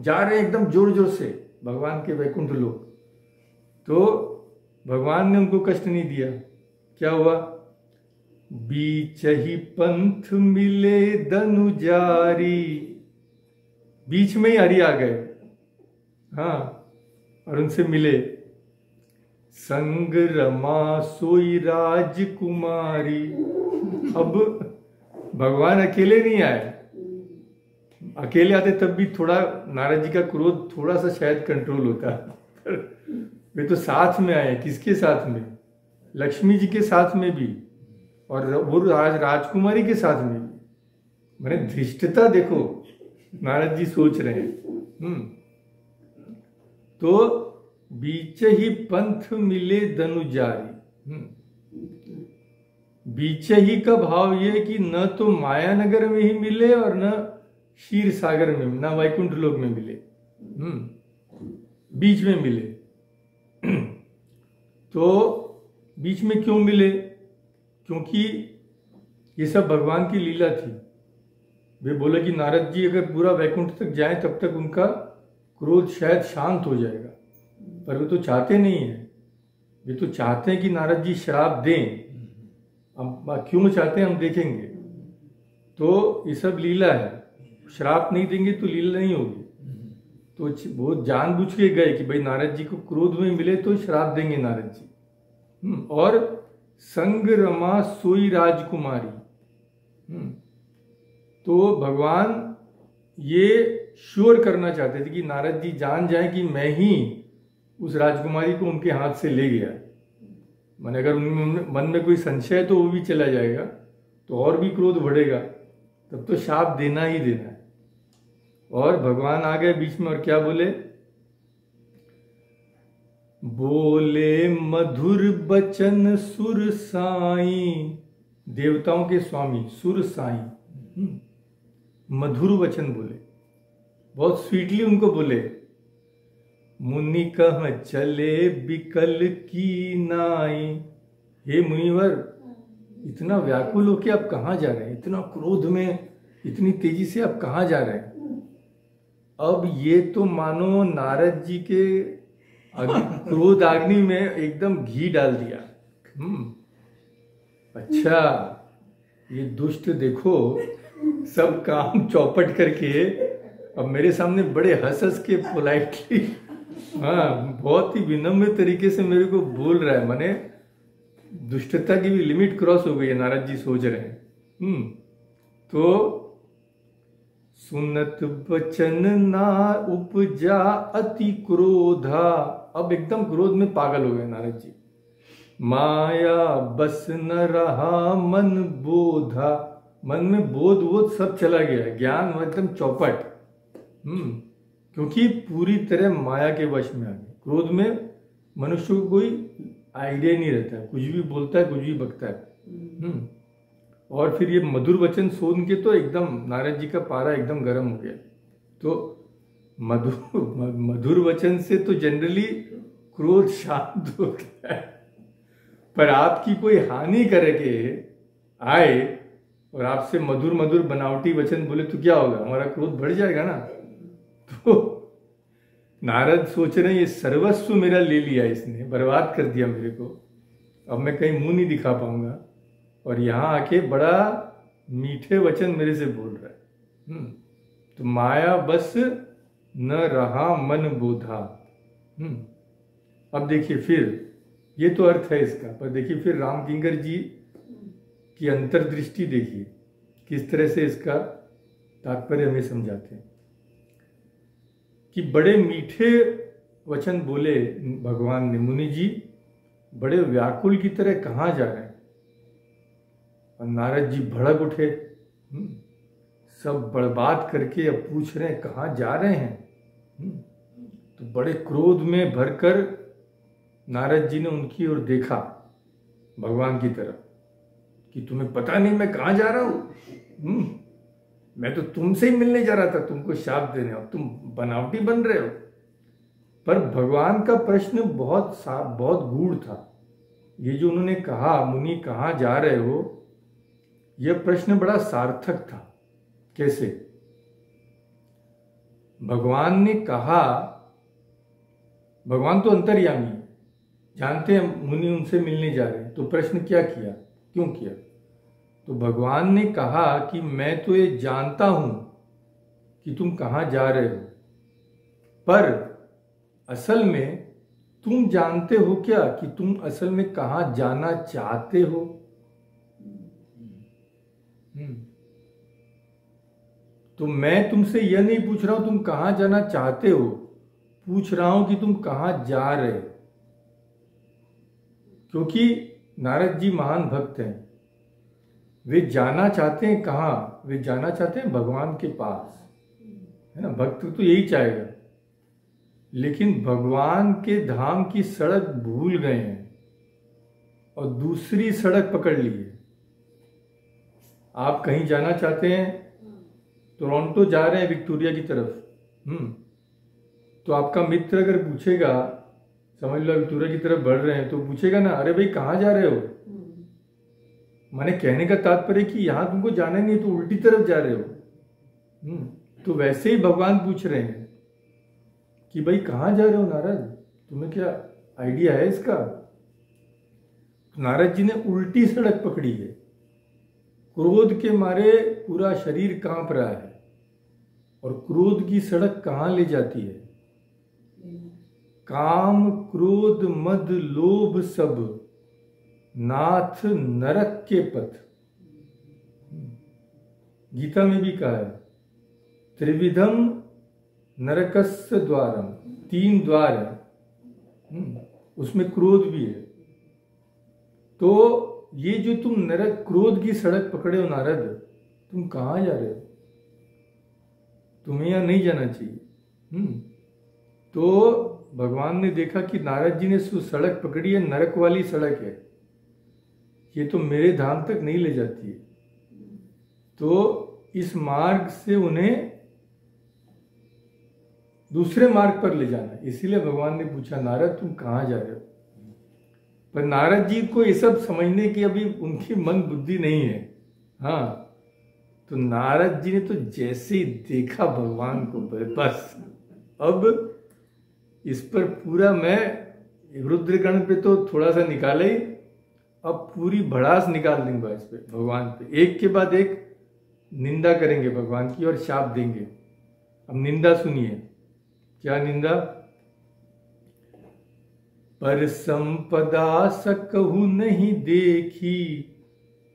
जा रहे हैं एकदम जोर जोर से भगवान के वैकुंठ लोक। तो भगवान ने उनको कष्ट नहीं दिया। क्या हुआ? बीच ही पंथ मिले धनुजारी, बीच में ही हरि आ गए। हाँ, और उनसे मिले। संग रमा सोई राजकुमारी। अब भगवान अकेले नहीं आए, अकेले आते तब भी थोड़ा नारद जी का क्रोध थोड़ा सा शायद कंट्रोल होता। वे तो साथ में आए। किसके साथ में? लक्ष्मी जी के साथ में भी, और वो राजकुमारी के साथ में भी। मैंने धृष्टता देखो, नारद जी सोच रहे हैं। तो बीच ही पंथ मिले धनुजारी। बीच ही का भाव ये कि न तो माया नगर में ही मिले और न क्षीर सागर में, न वैकुंठ लोक में मिले, बीच में मिले। तो बीच में क्यों मिले? क्योंकि ये सब भगवान की लीला थी। वे बोले कि नारद जी अगर पूरा वैकुंठ तक जाएं तब तक उनका क्रोध शायद शांत हो जाएगा, पर वे तो चाहते नहीं है। वे तो चाहते हैं कि नारद जी श्राप दें। हम क्यों चाहते हैं हम देखेंगे। तो ये सब लीला है, श्राप नहीं देंगे तो लीला नहीं होगी। तो वो जानबूझ के गए कि भाई नारद जी को क्रोध में मिले तो श्राप देंगे नारद जी। और संग रमा सोई राजकुमारी। तो भगवान ये श्योर करना चाहते थे कि नारद जी जान जाए कि मैं ही उस राजकुमारी को उनके हाथ से ले गया। मैंने अगर उनमें मन में कोई संशय तो वो भी चला जाएगा, तो और भी क्रोध बढ़ेगा, तब तो शाप देना ही देना है। और भगवान आ गए बीच में और क्या बोले? बोले मधुर बचन सुर साई। देवताओं के स्वामी सुर साई मधुर वचन बोले, बहुत स्वीटली उनको बोले। मुनि कह चले बिकल की नाई। हे मुनिवर, इतना व्याकुल होके आप कहाँ जा रहे हैं? इतना क्रोध में, इतनी तेजी से आप कहाँ जा रहे हैं? अब ये तो मानो नारद जी के क्रोध अग्नि में एकदम घी डाल दिया। अच्छा, ये दुष्ट देखो, सब काम चौपट करके अब मेरे सामने बड़े हंस हंस के पोलाइटली, हाँ, बहुत ही विनम्र तरीके से मेरे को बोल रहा है। माने दुष्टता की भी लिमिट क्रॉस हो गई है, नारद जी सोच रहे हैं। तो सुनत बचन ना उपजा अति क्रोधा। अब एकदम क्रोध में पागल हो गए नारद जी। माया बस न रहा मन बोधा। मन में बोध सब चला गया, ज्ञान एकदम चौपट। क्योंकि पूरी तरह माया के वश में आ गए। क्रोध में मनुष्य को कोई आइडिया नहीं रहता है, कुछ भी बोलता है, कुछ भी बकता है। और फिर ये मधुर वचन सुन के तो एकदम नारद जी का पारा एकदम गर्म हो गया। तो मधुर वचन से तो जनरली क्रोध शांत होता है, पर आपकी कोई हानि करके आए और आपसे मधुर मधुर बनावटी वचन बोले तो क्या होगा? हमारा क्रोध बढ़ जाएगा ना। तो नारद सोच रहे हैं ये सर्वस्व मेरा ले लिया, इसने बर्बाद कर दिया मेरे को, अब मैं कहीं मुंह नहीं दिखा पाऊंगा, और यहाँ आके बड़ा मीठे वचन मेरे से बोल रहा है। तो माया बस न रहा मन बोधा। अब देखिए, फिर ये तो अर्थ है इसका, पर देखिए फिर राम किंकर जी की अंतर्दृष्टि देखिए, किस तरह से इसका तात्पर्य हमें समझाते हैं कि बड़े मीठे वचन बोले भगवान ने। मुनि जी बड़े व्याकुल की तरह कहाँ जा रहे हैं? और नारद जी भड़क उठे, सब बर्बाद करके अब पूछ रहे हैं कहाँ जा रहे हैं। तो बड़े क्रोध में भरकर नारद जी ने उनकी ओर देखा, भगवान की तरफ, कि तुम्हें पता नहीं मैं कहाँ जा रहा हूं? मैं तो तुमसे ही मिलने जा रहा था, तुमको शाप देने, अब तुम बनावटी बन रहे हो। पर भगवान का प्रश्न बहुत गूढ़ था। ये जो उन्होंने कहा, मुनि कहाँ जा रहे हो, यह प्रश्न बड़ा सार्थक था। कैसे? भगवान ने कहा, भगवान तो अंतर्यामी है, जानते हैं मुनि उनसे मिलने जा रहे हैं, तो प्रश्न क्या किया, क्यों किया? तो भगवान ने कहा कि मैं तो ये जानता हूं कि तुम कहां जा रहे हो, पर असल में तुम जानते हो क्या कि तुम असल में कहां जाना चाहते हो? तो मैं तुमसे यह नहीं पूछ रहा हूं तुम कहां जाना चाहते हो, पूछ रहा हूं कि तुम कहां जा रहे हो। क्योंकि नारद जी महान भक्त हैं, वे जाना चाहते हैं कहां? वे जाना चाहते हैं भगवान के पास, है ना। भक्त तो यही चाहेगा, लेकिन भगवान के धाम की सड़क भूल गए हैं और दूसरी सड़क पकड़ ली है। आप कहीं जाना चाहते हैं, टोरंटो जा रहे हैं विक्टोरिया की तरफ, तो आपका मित्र अगर पूछेगा, समझ लो विक्टोरिया की तरफ बढ़ रहे हैं, तो पूछेगा ना, अरे भाई कहाँ जा रहे हो? माने कहने का तात्पर्य कि यहां तुमको जाना नहीं, तो उल्टी तरफ जा रहे हो। तो वैसे ही भगवान पूछ रहे हैं कि भाई कहाँ जा रहे हो नारद, तुम्हें क्या आइडिया है इसका? तो नारद जी ने उल्टी सड़क पकड़ी है। क्रोध के मारे पूरा शरीर कांप रहा है, और क्रोध की सड़क कहाँ ले जाती है? काम क्रोध मद लोभ सब नाथ नरक के पथ। गीता में भी कहा है, त्रिविधम नरकस्य द्वारम, 3 द्वार है, उसमें क्रोध भी है। तो ये जो तुम नरक क्रोध की सड़क पकड़े हो नारद, तुम कहाँ जा रहे हो? तुम्हें यहाँ नहीं जाना चाहिए। तो भगवान ने देखा कि नारद जी ने सड़क पकड़ी है, नरक वाली सड़क है, ये तो मेरे धाम तक नहीं ले जाती है। तो इस मार्ग से उन्हें दूसरे मार्ग पर ले जाना। इसीलिए भगवान ने पूछा, नारद तुम कहाँ जा रहे हो? पर नारद जी को ये सब समझने की अभी उनकी मन बुद्धि नहीं है। हाँ, तो नारद जी ने तो जैसे ही देखा भगवान को, बस अब इस पर पूरा मैं रुद्रगण पे तो थोड़ा सा निकाला ही, अब पूरी भड़ास निकाल दूंगा इस पे, भगवान पे। एक के बाद एक निंदा करेंगे भगवान की और शाप देंगे। अब निंदा सुनिए, क्या निंदा? पर संपदा सकहु नहीं देखी,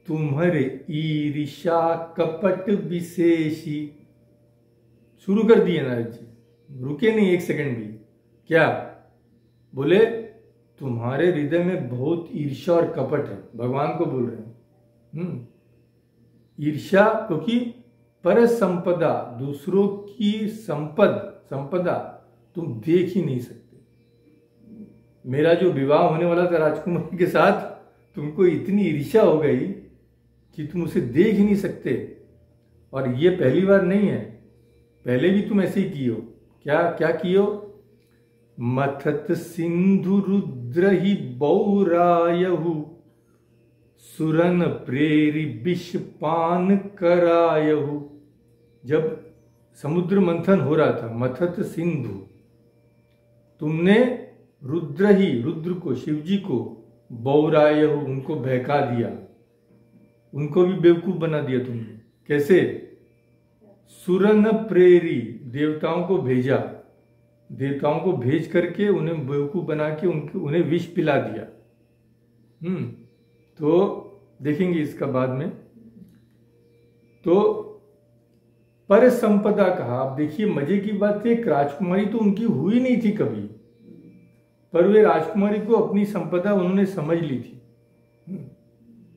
तुम्हारे ईर्षा कपट विशेषी। शुरू कर दिए नारद जी, रुके नहीं एक सेकंड भी। क्या बोले? तुम्हारे हृदय में बहुत ईर्ष्या और कपट है, भगवान को बोल रहे हैं। ईर्ष्या, क्योंकि पर संपदा, दूसरों की संपदा तुम देख ही नहीं सकते। मेरा जो विवाह होने वाला था राजकुमारी के साथ, तुमको इतनी ईर्ष्या हो गई कि तुम उसे देख ही नहीं सकते। और ये पहली बार नहीं है, पहले भी तुम ऐसे ही कियो। क्या क्या कियो? मथत सिंधु रुद्र ही बौरायहु, सुरन प्रेरी विष पान करायहु। जब समुद्र मंथन हो रहा था, मथत सिंधु, तुमने रुद्र को, शिवजी को, बौरायहु, उनको बहका दिया, उनको भी बेवकूफ बना दिया तुमने। कैसे? सुरन प्रेरी, देवताओं को भेजा, देवताओं को भेज करके उन्हें बेवकूफ बना के उन्हें विष पिला दिया। तो देखेंगे इसका बाद में। तो पर संपदा कहा। अब देखिए मजे की बात है, राजकुमारी तो उनकी हुई नहीं थी कभी, पर वे राजकुमारी को अपनी संपदा उन्होंने समझ ली थी।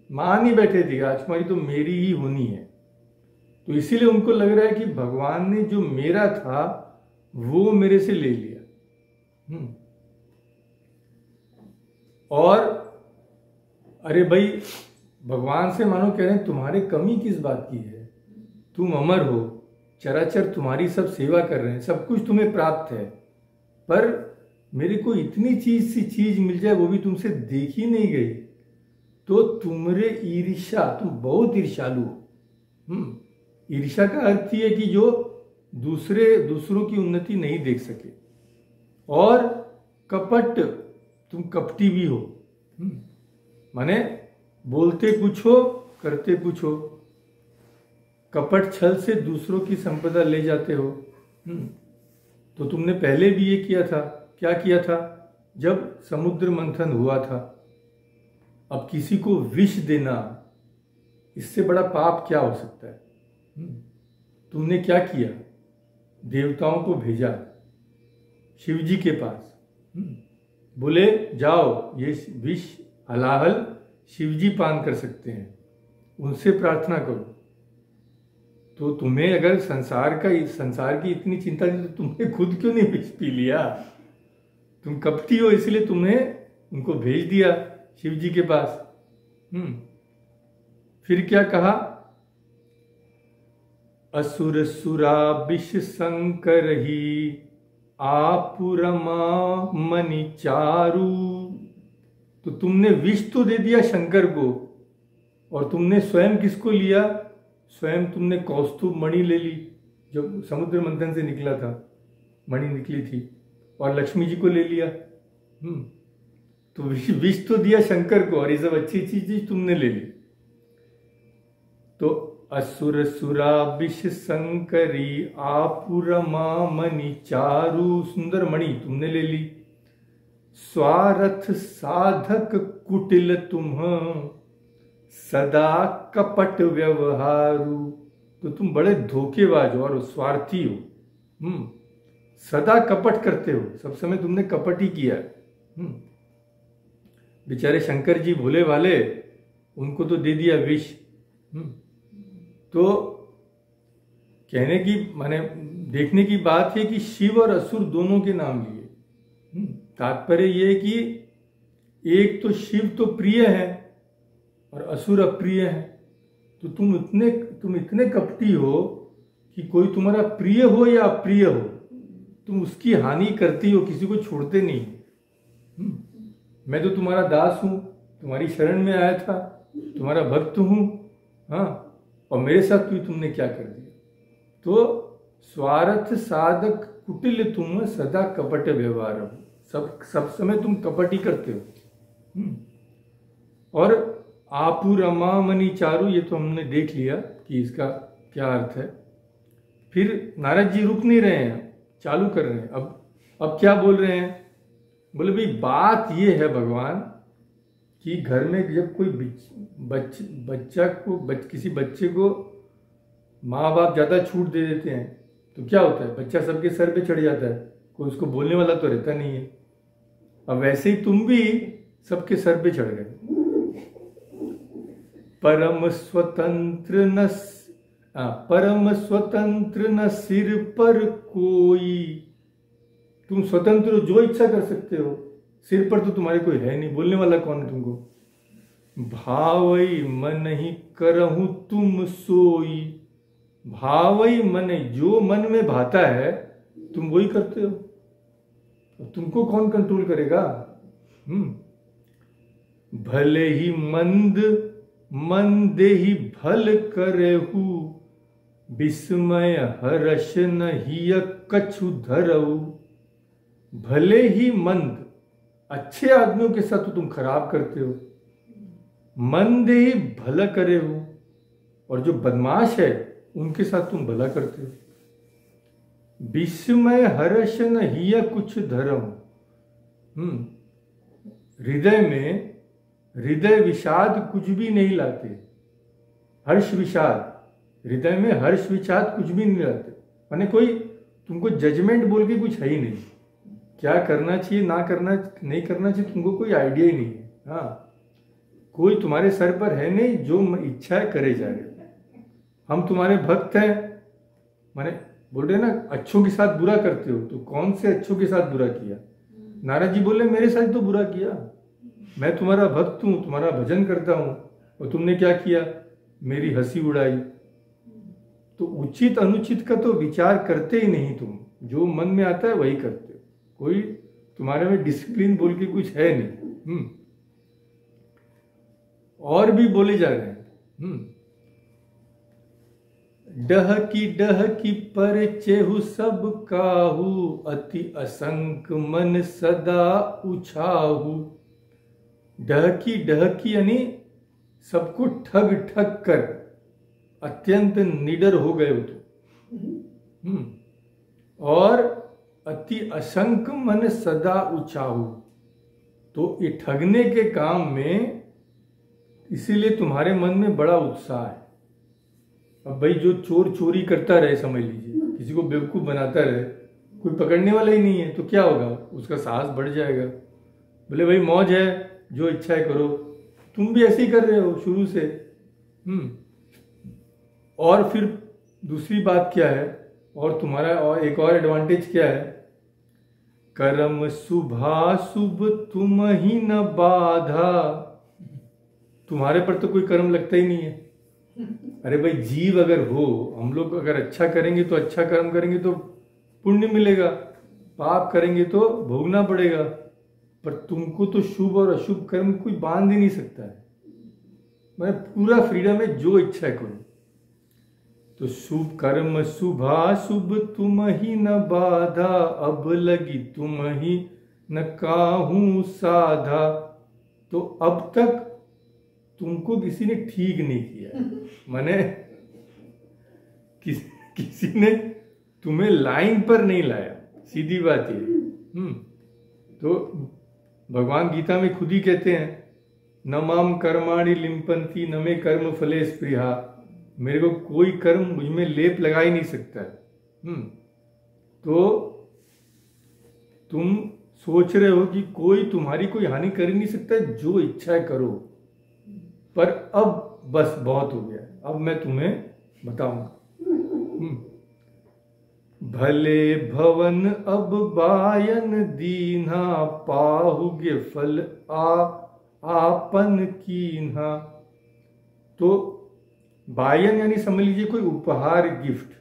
मान ही बैठे थे, राजकुमारी तो मेरी ही होनी है। तो इसीलिए उनको लग रहा है कि भगवान ने जो मेरा था वो मेरे से ले लिया। और अरे भाई, भगवान से मानो कह रहे हैं तुम्हारे कमी किस बात की है? तुम अमर हो, चराचर तुम्हारी सब सेवा कर रहे हैं, सब कुछ तुम्हें प्राप्त है, पर मेरे को इतनी चीज मिल जाए वो भी तुमसे देखी नहीं गई, तो तुम्हारे ईर्ष्या, तुम बहुत ईर्ष्यालु हो। ईर्ष्या का अर्थ ही है कि जो दूसरों की उन्नति नहीं देख सके। और कपट, तुम कपटी भी हो, माने बोलते कुछ हो करते कुछ हो, कपट छल से दूसरों की संपदा ले जाते हो। तो तुमने पहले भी ये किया था। क्या किया था? जब समुद्र मंथन हुआ था। अब किसी को विष देना, इससे बड़ा पाप क्या हो सकता है? तुमने क्या किया? देवताओं को भेजा शिव जी के पास, बोले जाओ ये विष हलाहल शिव जी पान कर सकते हैं, उनसे प्रार्थना करो। तो तुम्हें अगर संसार की इतनी चिंता थी तो तुमने खुद क्यों नहीं विष पी लिया? तुम कपटी हो, इसलिए तुमने उनको भेज दिया शिव जी के पास। फिर क्या कहा? असुर सुरा विष शंकर ही, आपुरमा मणि चारु। तो तुमने विष तो दे दिया शंकर को, और तुमने स्वयं किसको लिया? स्वयं तुमने कौस्तुभ मणि ले ली, जो समुद्र मंथन से निकला था, मणि निकली थी, और लक्ष्मी जी को ले लिया। तो विष तो दिया शंकर को, और ये सब अच्छी चीज तुमने ले ली। तो असुर सुरा विष शंकरी, आपुरमा मणि चारु, सुंदर मणि तुमने ले ली। स्वार्थ साधक कुटिल तुम, सदा कपट व्यवहारु। तो तुम बड़े धोखेबाज हो और स्वार्थी हो, सदा कपट करते हो, सब समय तुमने कपट ही किया। बेचारे शंकर जी भोले वाले, उनको तो दे दिया विष। तो कहने की माने देखने की बात है कि शिव और असुर दोनों के नाम लिए। तात्पर्य यह है कि एक तो शिव तो प्रिय है और असुर अप्रिय है। तो तुम इतने कपटी हो कि कोई तुम्हारा प्रिय हो या अप्रिय हो, तुम उसकी हानि करती हो, किसी को छोड़ते नहीं। मैं तो तुम्हारा दास हूं, तुम्हारी शरण में आया था, तुम्हारा भक्त हूं, हाँ, और मेरे साथ तुमने क्या कर दिया। तो स्वार्थ साधक कुटिल तुम सदा कपट व्यवहार हो, सब समय तुम कपट ही करते हो। और आपू रमा मनी चारु, ये तो हमने देख लिया कि इसका क्या अर्थ है। फिर नारद जी रुक नहीं रहे हैं, चालू कर रहे हैं। अब क्या बोल रहे हैं? बोले भाई बात ये है भगवान कि घर में जब कोई किसी बच्चे को माँ बाप ज़्यादा छूट दे देते हैं तो क्या होता है? बच्चा सबके सर पे चढ़ जाता है, कोई उसको बोलने वाला तो रहता नहीं है। अब वैसे ही तुम भी सबके सर पे चढ़ गए। परम स्वतंत्र न सिर पर कोई, तुम स्वतंत्र हो, जो इच्छा कर सकते हो, सिर पर तो तुम्हारे कोई है नहीं, बोलने वाला कौन है तुमको? भावई मन ही करहूं तुम सोई, भावई मन, जो मन में भाता है तुम वही करते हो, तुमको कौन कंट्रोल करेगा? भले ही मंद ही भल करेहू, विस्मय हर्ष नहीं कछु धरऊ। भले ही मंद, अच्छे आदमियों के साथ तो तुम खराब करते हो, मंद ही भला करे हो, और जो बदमाश है उनके साथ तुम भला करते हो। विस्मय हर्ष नहीं कुछ धर्म, हृदय विषाद कुछ भी नहीं लाते। हर्ष विषाद, हृदय में हर्ष विषाद कुछ भी नहीं लाते, माने कोई तुमको जजमेंट बोल के कुछ है ही नहीं, क्या करना चाहिए नहीं करना चाहिए तुमको कोई आइडिया ही नहीं है। हाँ, कोई तुम्हारे सर पर है नहीं, जो इच्छा है करे जा रहे। हम तुम्हारे भक्त हैं, माने बोल रहे ना अच्छों के साथ बुरा करते हो, तो कौन से अच्छों के साथ बुरा किया? नारद जी बोले मेरे साथ तो बुरा किया, मैं तुम्हारा भक्त हूं, तुम्हारा भजन करता हूं, और तुमने क्या किया? मेरी हंसी उड़ाई। तो उचित अनुचित का तो विचार करते ही नहीं तुम, जो मन में आता है वही करते हो, कोई तुम्हारे में डिसिप्लिन बोल के कुछ है नहीं। और भी बोले जा रहे हैं। डह की पर चेहु सब काहू, अति असंक मन सदा उछाहू। डह की यानी सबको ठग कर अत्यंत निडर हो गए हो तुम। और अति असंक मन सदा उछाहू, तो ये ठगने के काम में इसीलिए तुम्हारे मन में बड़ा उत्साह है। अब भाई जो चोर चोरी करता रहे, समझ लीजिए किसी को बेवकूफ बनाता रहे, कोई पकड़ने वाला ही नहीं है, तो क्या होगा? उसका साहस बढ़ जाएगा। बोले भाई मौज है, जो इच्छा है करो। तुम भी ऐसे ही कर रहे हो शुरू से। और फिर दूसरी बात क्या है, और तुम्हारा और एक और एडवांटेज क्या है? कर्म शुभाशुभ तुम ही न बाधा, तुम्हारे पर तो कोई कर्म लगता ही नहीं है। अरे भाई जीव अगर हो, हम लोग अगर अच्छा करेंगे तो अच्छा कर्म करेंगे तो पुण्य मिलेगा, पाप करेंगे तो भोगना पड़ेगा, पर तुमको तो शुभ और अशुभ कर्म कोई बांध ही नहीं सकता है। मैं पूरा फ्रीडम है, जो इच्छा करो। तो शुभ कर्म शुभाशुभ तुम ही न बाधा, अब लगी तुम ही न काहू साधा। तो अब तक तुमको किसी ने ठीक नहीं किया, माने किसी ने तुम्हें लाइन पर नहीं लाया, सीधी बात ये। तो भगवान गीता में खुद ही कहते हैं, न माम कर्माणि लिम्पन्ति न मे कर्म फले स्पृहा, मेरे को कोई कर्म मुझ में लेप लगा ही नहीं सकता है। तो तुम सोच रहे हो कि तुम्हारी कोई हानि कर ही नहीं सकता, जो इच्छा है करो, पर अब बस बहुत हो गया, अब मैं तुम्हें बताऊंगा। भले भवन अब बायन दीन्हा, पाहुगे फल आपन कीन्हा। तो बायन यानी समझ लीजिए कोई उपहार, गिफ्ट।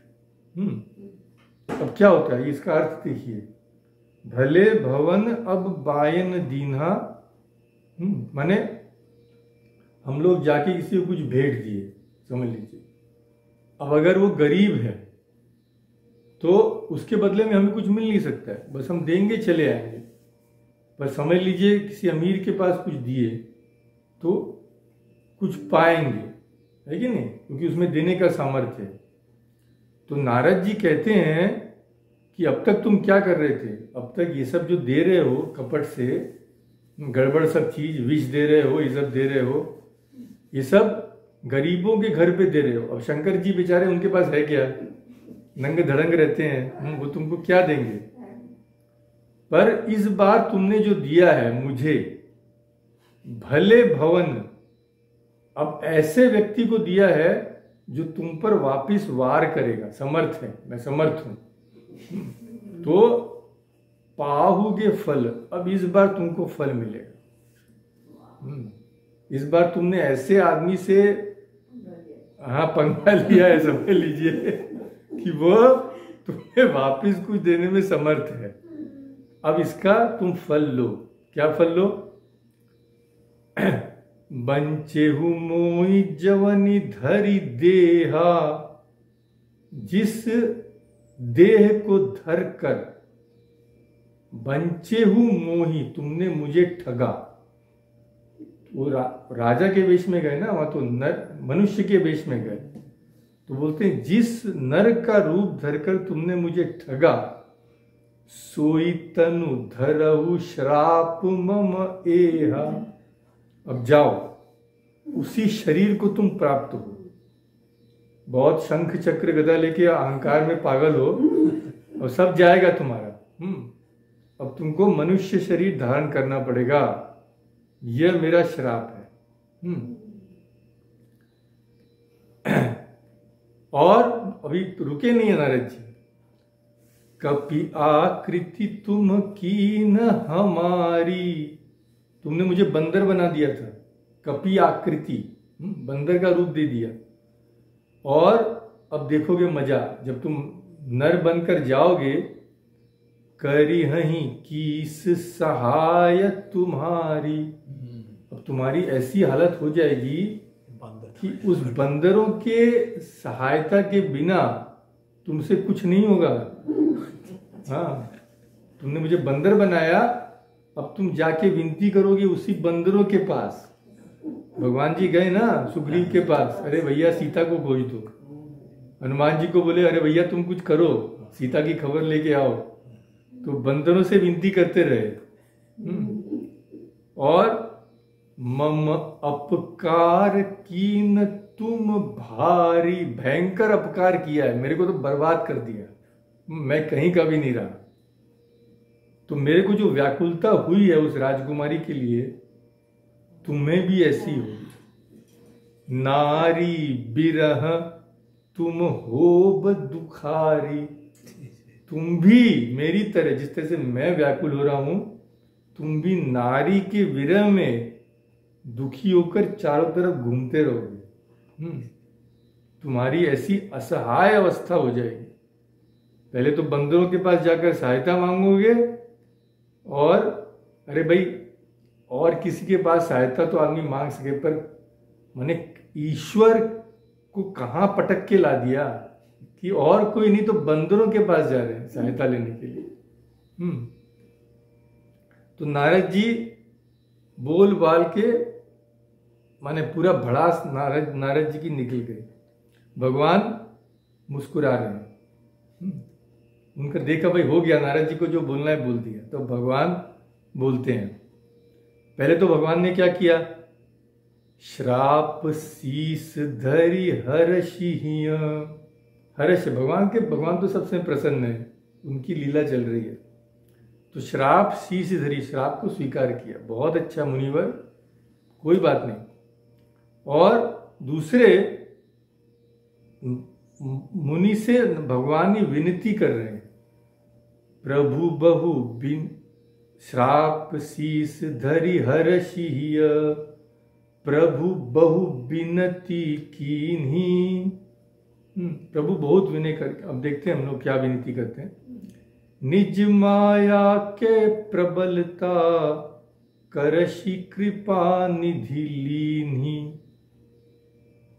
अब क्या होता है इसका अर्थ देखिए, भले भवन अब बायन दीन्हा, माने हम लोग जाके किसी को कुछ भेंट दिए, समझ लीजिए, अब अगर वो गरीब है तो उसके बदले में हमें कुछ मिल नहीं सकता है, बस हम देंगे चले आएंगे। पर समझ लीजिए किसी अमीर के पास कुछ दिए तो कुछ पाएंगे, है कि नहीं, क्योंकि उसमें देने का सामर्थ्य है। तो नारद जी कहते हैं कि अब तक तुम क्या कर रहे थे, अब तक ये सब जो दे रहे हो कपट से, गड़बड़ सब चीज, विष दे रहे हो, ये सब दे रहे हो, ये सब गरीबों के घर पे दे रहे हो। अब शंकर जी बेचारे, उनके पास है क्या, नंगे धड़ंग रहते हैं, वो तुमको क्या देंगे। पर इस बार तुमने जो दिया है मुझे, भले भवन, अब ऐसे व्यक्ति को दिया है जो तुम पर वापिस वार करेगा, समर्थ है, मैं समर्थ हूं, तो पाहुगे फल, अब इस बार तुमको फल मिलेगा। इस बार तुमने ऐसे आदमी से पंगा लिया है, समझ लीजिए कि वो तुम्हें वापिस कुछ देने में समर्थ है। अब इसका तुम फल लो। क्या फल लो? बंचेहु मोहि जवनि धरि देहा, जिस देह को धर कर, बंचेहु मोहि, तुमने मुझे ठगा। वो राजा के वेश में गए ना, वहां तो नर मनुष्य के वेश में गए, तो बोलते हैं जिस नर का रूप धरकर तुमने मुझे ठगा, सोई तनु धरहु श्राप मम एहा। अब जाओ, उसी शरीर को तुम प्राप्त हो। बहुत शंख चक्र गदा लेके अहंकार में पागल हो और सब जाएगा तुम्हारा। अब तुमको मनुष्य शरीर धारण करना पड़ेगा, यह मेरा श्राप है। और अभी रुके नहीं है नारद जी। कपि आकृति तुम कीन हमारी, तुमने मुझे बंदर बना दिया था, कपि आकृति, बंदर का रूप दे दिया। और अब देखोगे मजा, जब तुम नर बनकर जाओगे, करी हही कीस सहाय तुम्हारी। अब तुम्हारी ऐसी हालत हो जाएगी कि उस बंदरों के सहायता के बिना तुमसे कुछ नहीं होगा। हाँ, तुमने मुझे बंदर बनाया, अब तुम जाके विनती करोगे उसी बंदरों के पास। भगवान जी गए ना सुग्रीव के पास, अरे भैया सीता को खोज दो। हनुमान जी को बोले अरे भैया तुम कुछ करो, सीता की खबर लेके आओ। तो बंदरों से विनती करते रहे। और मम अपकार कीन तुम भारी, भयंकर अपकार किया है, मेरे को तो बर्बाद कर दिया, मैं कहीं का भी नहीं रहा। तो मेरे को जो व्याकुलता हुई है उस राजकुमारी के लिए, तुम्हें भी ऐसी होगी। नारी बिरह तुम होब दुखारी, तुम भी मेरी तरह, जिस तरह से मैं व्याकुल हो रहा हूं, तुम भी नारी के विरह में दुखी होकर चारों तरफ घूमते रहोगे। तुम्हारी ऐसी असहाय अवस्था हो जाएगी। पहले तो बंदरों के पास जाकर सहायता मांगोगे, और अरे भाई और किसी के पास सहायता तो आदमी मांग सके, पर माने ईश्वर को कहां पटक के ला दिया कि और कोई नहीं तो बंदरों के पास जा रहे हैं सहायता लेने के लिए। तो नारद जी बोल बाल के माने पूरा भड़ास नारद जी की निकल गई। भगवान मुस्कुरा रहे हैं। उनका देखा भाई हो गया, नारद जी को जो बोलना है बोल दिया। तो भगवान बोलते हैं, पहले तो भगवान ने क्या किया, श्राप शीस धरि हर्षिय। हर्ष, भगवान तो सबसे प्रसन्न है, उनकी लीला चल रही है। तो श्राप शीस धरि, श्राप को स्वीकार किया, बहुत अच्छा मुनिवर, कोई बात नहीं। और दूसरे मुनि से भगवान ही विनती कर रहे हैं, प्रभु बहु बिन श्राप शीस धरि हर्षिय, प्रभु बहु बिनती कीन्ही, प्रभु बहुत विनय कर, अब देखते हैं हम लोग क्या विनती करते हैं। निज माया के प्रबलता करशी कृपा निधि लीन्ही।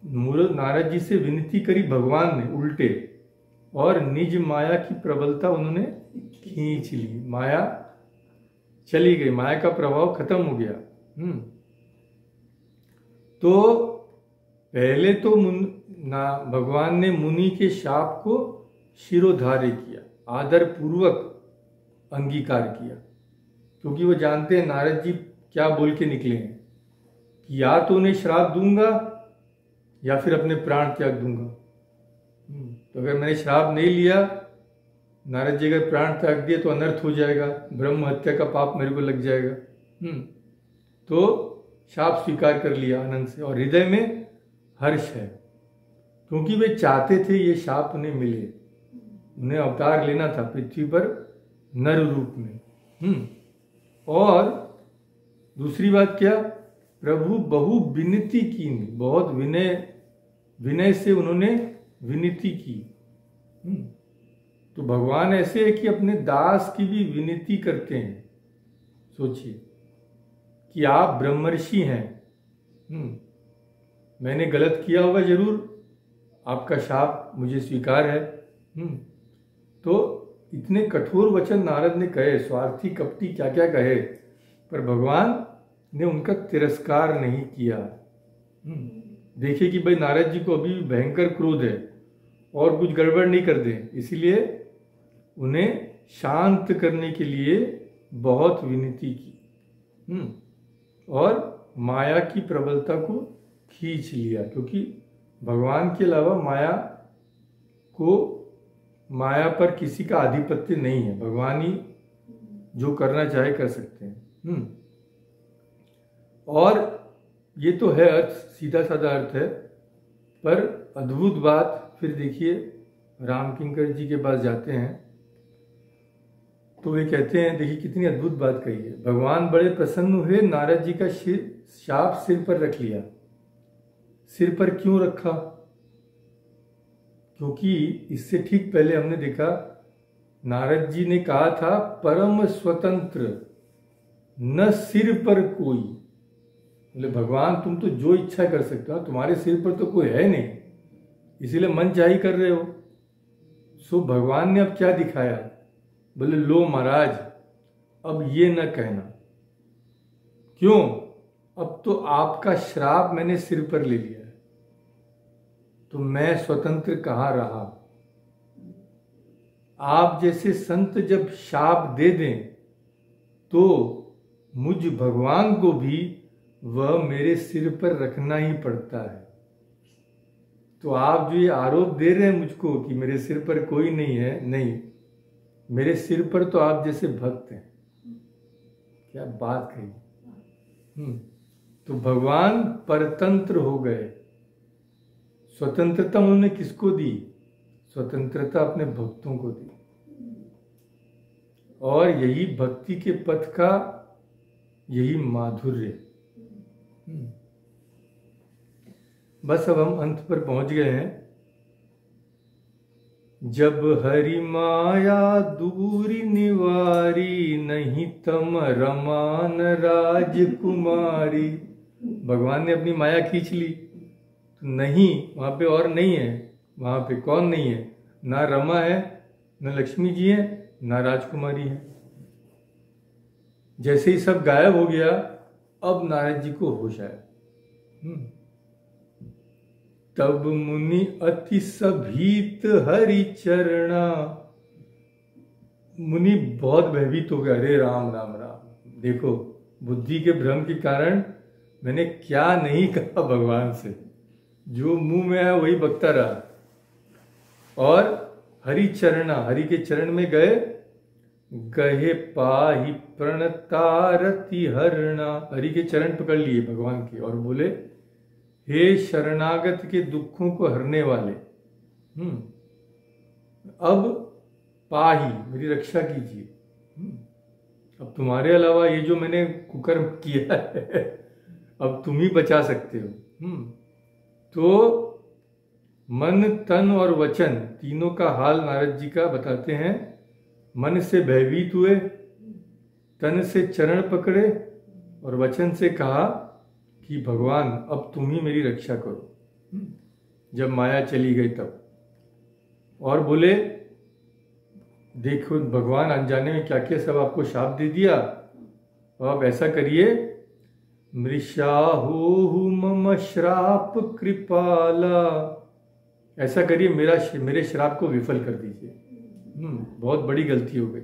नारद जी से विनती करी भगवान ने उल्टे, और निज माया की प्रबलता उन्होंने खींच ली। माया चली गई, माया का प्रभाव खत्म हो गया। तो पहले तो भगवान ने मुनि के शाप को शिरोधार्य किया, आदर पूर्वक अंगीकार किया, क्योंकि वो जानते हैं नारद जी क्या बोल के निकले हैं कि या तो उन्हें श्राप दूंगा या फिर अपने प्राण त्याग दूंगा। तो अगर मैंने श्राप नहीं लिया, नारद जी अगर प्राण त्याग दिए तो अनर्थ हो जाएगा, ब्रह्म हत्या का पाप मेरे को लग जाएगा। तो शाप स्वीकार कर लिया आनंद से, और हृदय में हर्ष है, क्योंकि वे चाहते थे ये शाप उन्हें मिले। उन्हें अवतार लेना था पृथ्वी पर नर रूप में। और दूसरी बात क्या, प्रभु बहु विनती की, बहुत विनय से उन्होंने विनती की। तो भगवान ऐसे है कि अपने दास की भी विनती करते हैं। सोचिए कि आप ब्रह्मर्षि हैं, मैंने गलत किया होगा जरूर, आपका शाप मुझे स्वीकार है। तो इतने कठोर वचन नारद ने कहे, स्वार्थी कपटी क्या क्या कहे, पर भगवान ने उनका तिरस्कार नहीं किया। देखिए कि भाई नारद जी को अभी भी भयंकर क्रोध है और कुछ गड़बड़ नहीं कर दे, इसीलिए उन्हें शांत करने के लिए बहुत विनती की और माया की प्रबलता को खींच लिया, क्योंकि भगवान के अलावा माया पर किसी का आधिपत्य नहीं है। भगवान ही जो करना चाहे कर सकते हैं। और ये तो है अर्थ, सीधा साधा अर्थ है, पर अद्भुत बात फिर देखिए, राम किंकर जी के पास जाते हैं तो वे कहते हैं, देखिए कितनी अद्भुत बात कही है। भगवान बड़े प्रसन्न हुए, नारद जी का शाप सिर पर रख लिया। सिर पर क्यों रखा? क्योंकि इससे ठीक पहले हमने देखा नारद जी ने कहा था परम स्वतंत्र न सिर पर कोई। बोले भगवान तुम तो जो इच्छा कर सकते हो, तुम्हारे सिर पर तो कोई है नहीं, इसीलिए मन चाही कर रहे हो। सो भगवान ने अब क्या दिखाया? बोले लो महाराज, अब ये न कहना। क्यों? अब तो आपका श्राप मैंने सिर पर ले लिया है, तो मैं स्वतंत्र कहाँ रहा? आप जैसे संत जब शाप दे दें तो मुझ भगवान को भी वह मेरे सिर पर रखना ही पड़ता है। तो आप जो ये आरोप दे रहे हैं मुझको कि मेरे सिर पर कोई नहीं है, नहीं, मेरे सिर पर तो आप जैसे भक्त हैं। क्या बात कही। तो भगवान परतंत्र हो गए। स्वतंत्रता उन्होंने किसको दी? स्वतंत्रता अपने भक्तों को दी। और यही भक्ति के पथ का यही माधुर्य। बस अब हम अंत पर पहुंच गए हैं। जब हरि माया दूरी निवारी, नहीं तम रमान राजकुमारी। भगवान ने अपनी माया खींच ली, तो नहीं, वहां पे और नहीं है। वहां पे कौन नहीं है? ना रमा है, ना लक्ष्मी जी है, ना राजकुमारी है। जैसे ही सब गायब हो गया, अब नारद जी को होश आया। तब मुनि अति सभीत हरि चरणा। मुनि बहुत भयभीत हो गया, अरे राम राम राम। देखो बुद्धि के भ्रम के कारण मैंने क्या नहीं कहा भगवान से, जो मुंह में है वही बकता रहा। और हरि चरणा, हरि के चरण में गए, गहे पाहि प्रणतारति हरणा। हरि के चरण पकड़ लिए भगवान के और बोले, हे शरणागत के दुखों को हरने वाले, अब पाही, मेरी रक्षा कीजिए। अब तुम्हारे अलावा ये जो मैंने कुकर्म किया है, अब तुम ही बचा सकते हो। तो मन, तन और वचन तीनों का हाल नारद जी का बताते हैं। मन से भयभीत हुए, तन से चरण पकड़े और वचन से कहा कि भगवान अब तुम ही मेरी रक्षा करो, जब माया चली गई तब। और बोले देखो भगवान अनजाने में क्या क्या सब आपको शाप दे दिया, और आप ऐसा करिए, मृषाहु मम श्राप कृपाला, ऐसा करिए मेरे श्राप को विफल कर दीजिए। बहुत बड़ी गलती हो गई।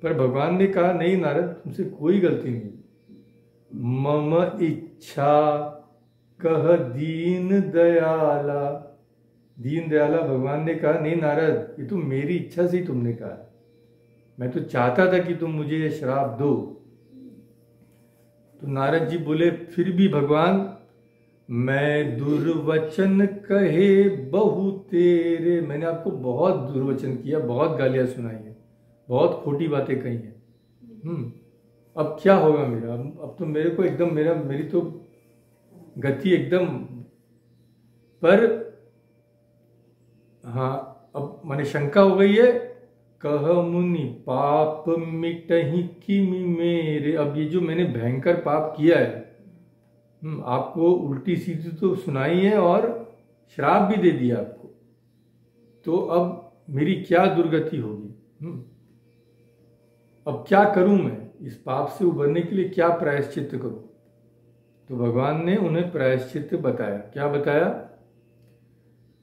पर भगवान ने कहा नहीं नारद, तुमसे कोई गलती नहीं, मम इच्छा कह दीन दयाला। दीन दयाला भगवान ने कहा नहीं नारद, ये तो मेरी इच्छा से ही तुमने कहा, मैं तो चाहता था कि तुम मुझे ये श्राप दो। तो नारद जी बोले फिर भी भगवान, मैं दुर्वचन कहे बहु तेरे, मैंने आपको बहुत दुर्वचन किया, बहुत गालियां सुनाई है, बहुत खोटी बातें कही हैं। अब क्या होगा मेरा? अब तो मेरे को एकदम मेरी तो गति एकदम। पर हाँ, अब मैंने शंका हो गई है। कह मुनि पाप मिटहि किमि मेरे, अब ये जो मैंने भयंकर पाप किया है, आपको उल्टी सीधी तो सुनाई है और श्राप भी दे दिया आपको, तो अब मेरी क्या दुर्गति होगी? अब क्या करूं मैं? इस पाप से उबरने के लिए क्या प्रायश्चित करूं? तो भगवान ने उन्हें प्रायश्चित बताया। क्या बताया?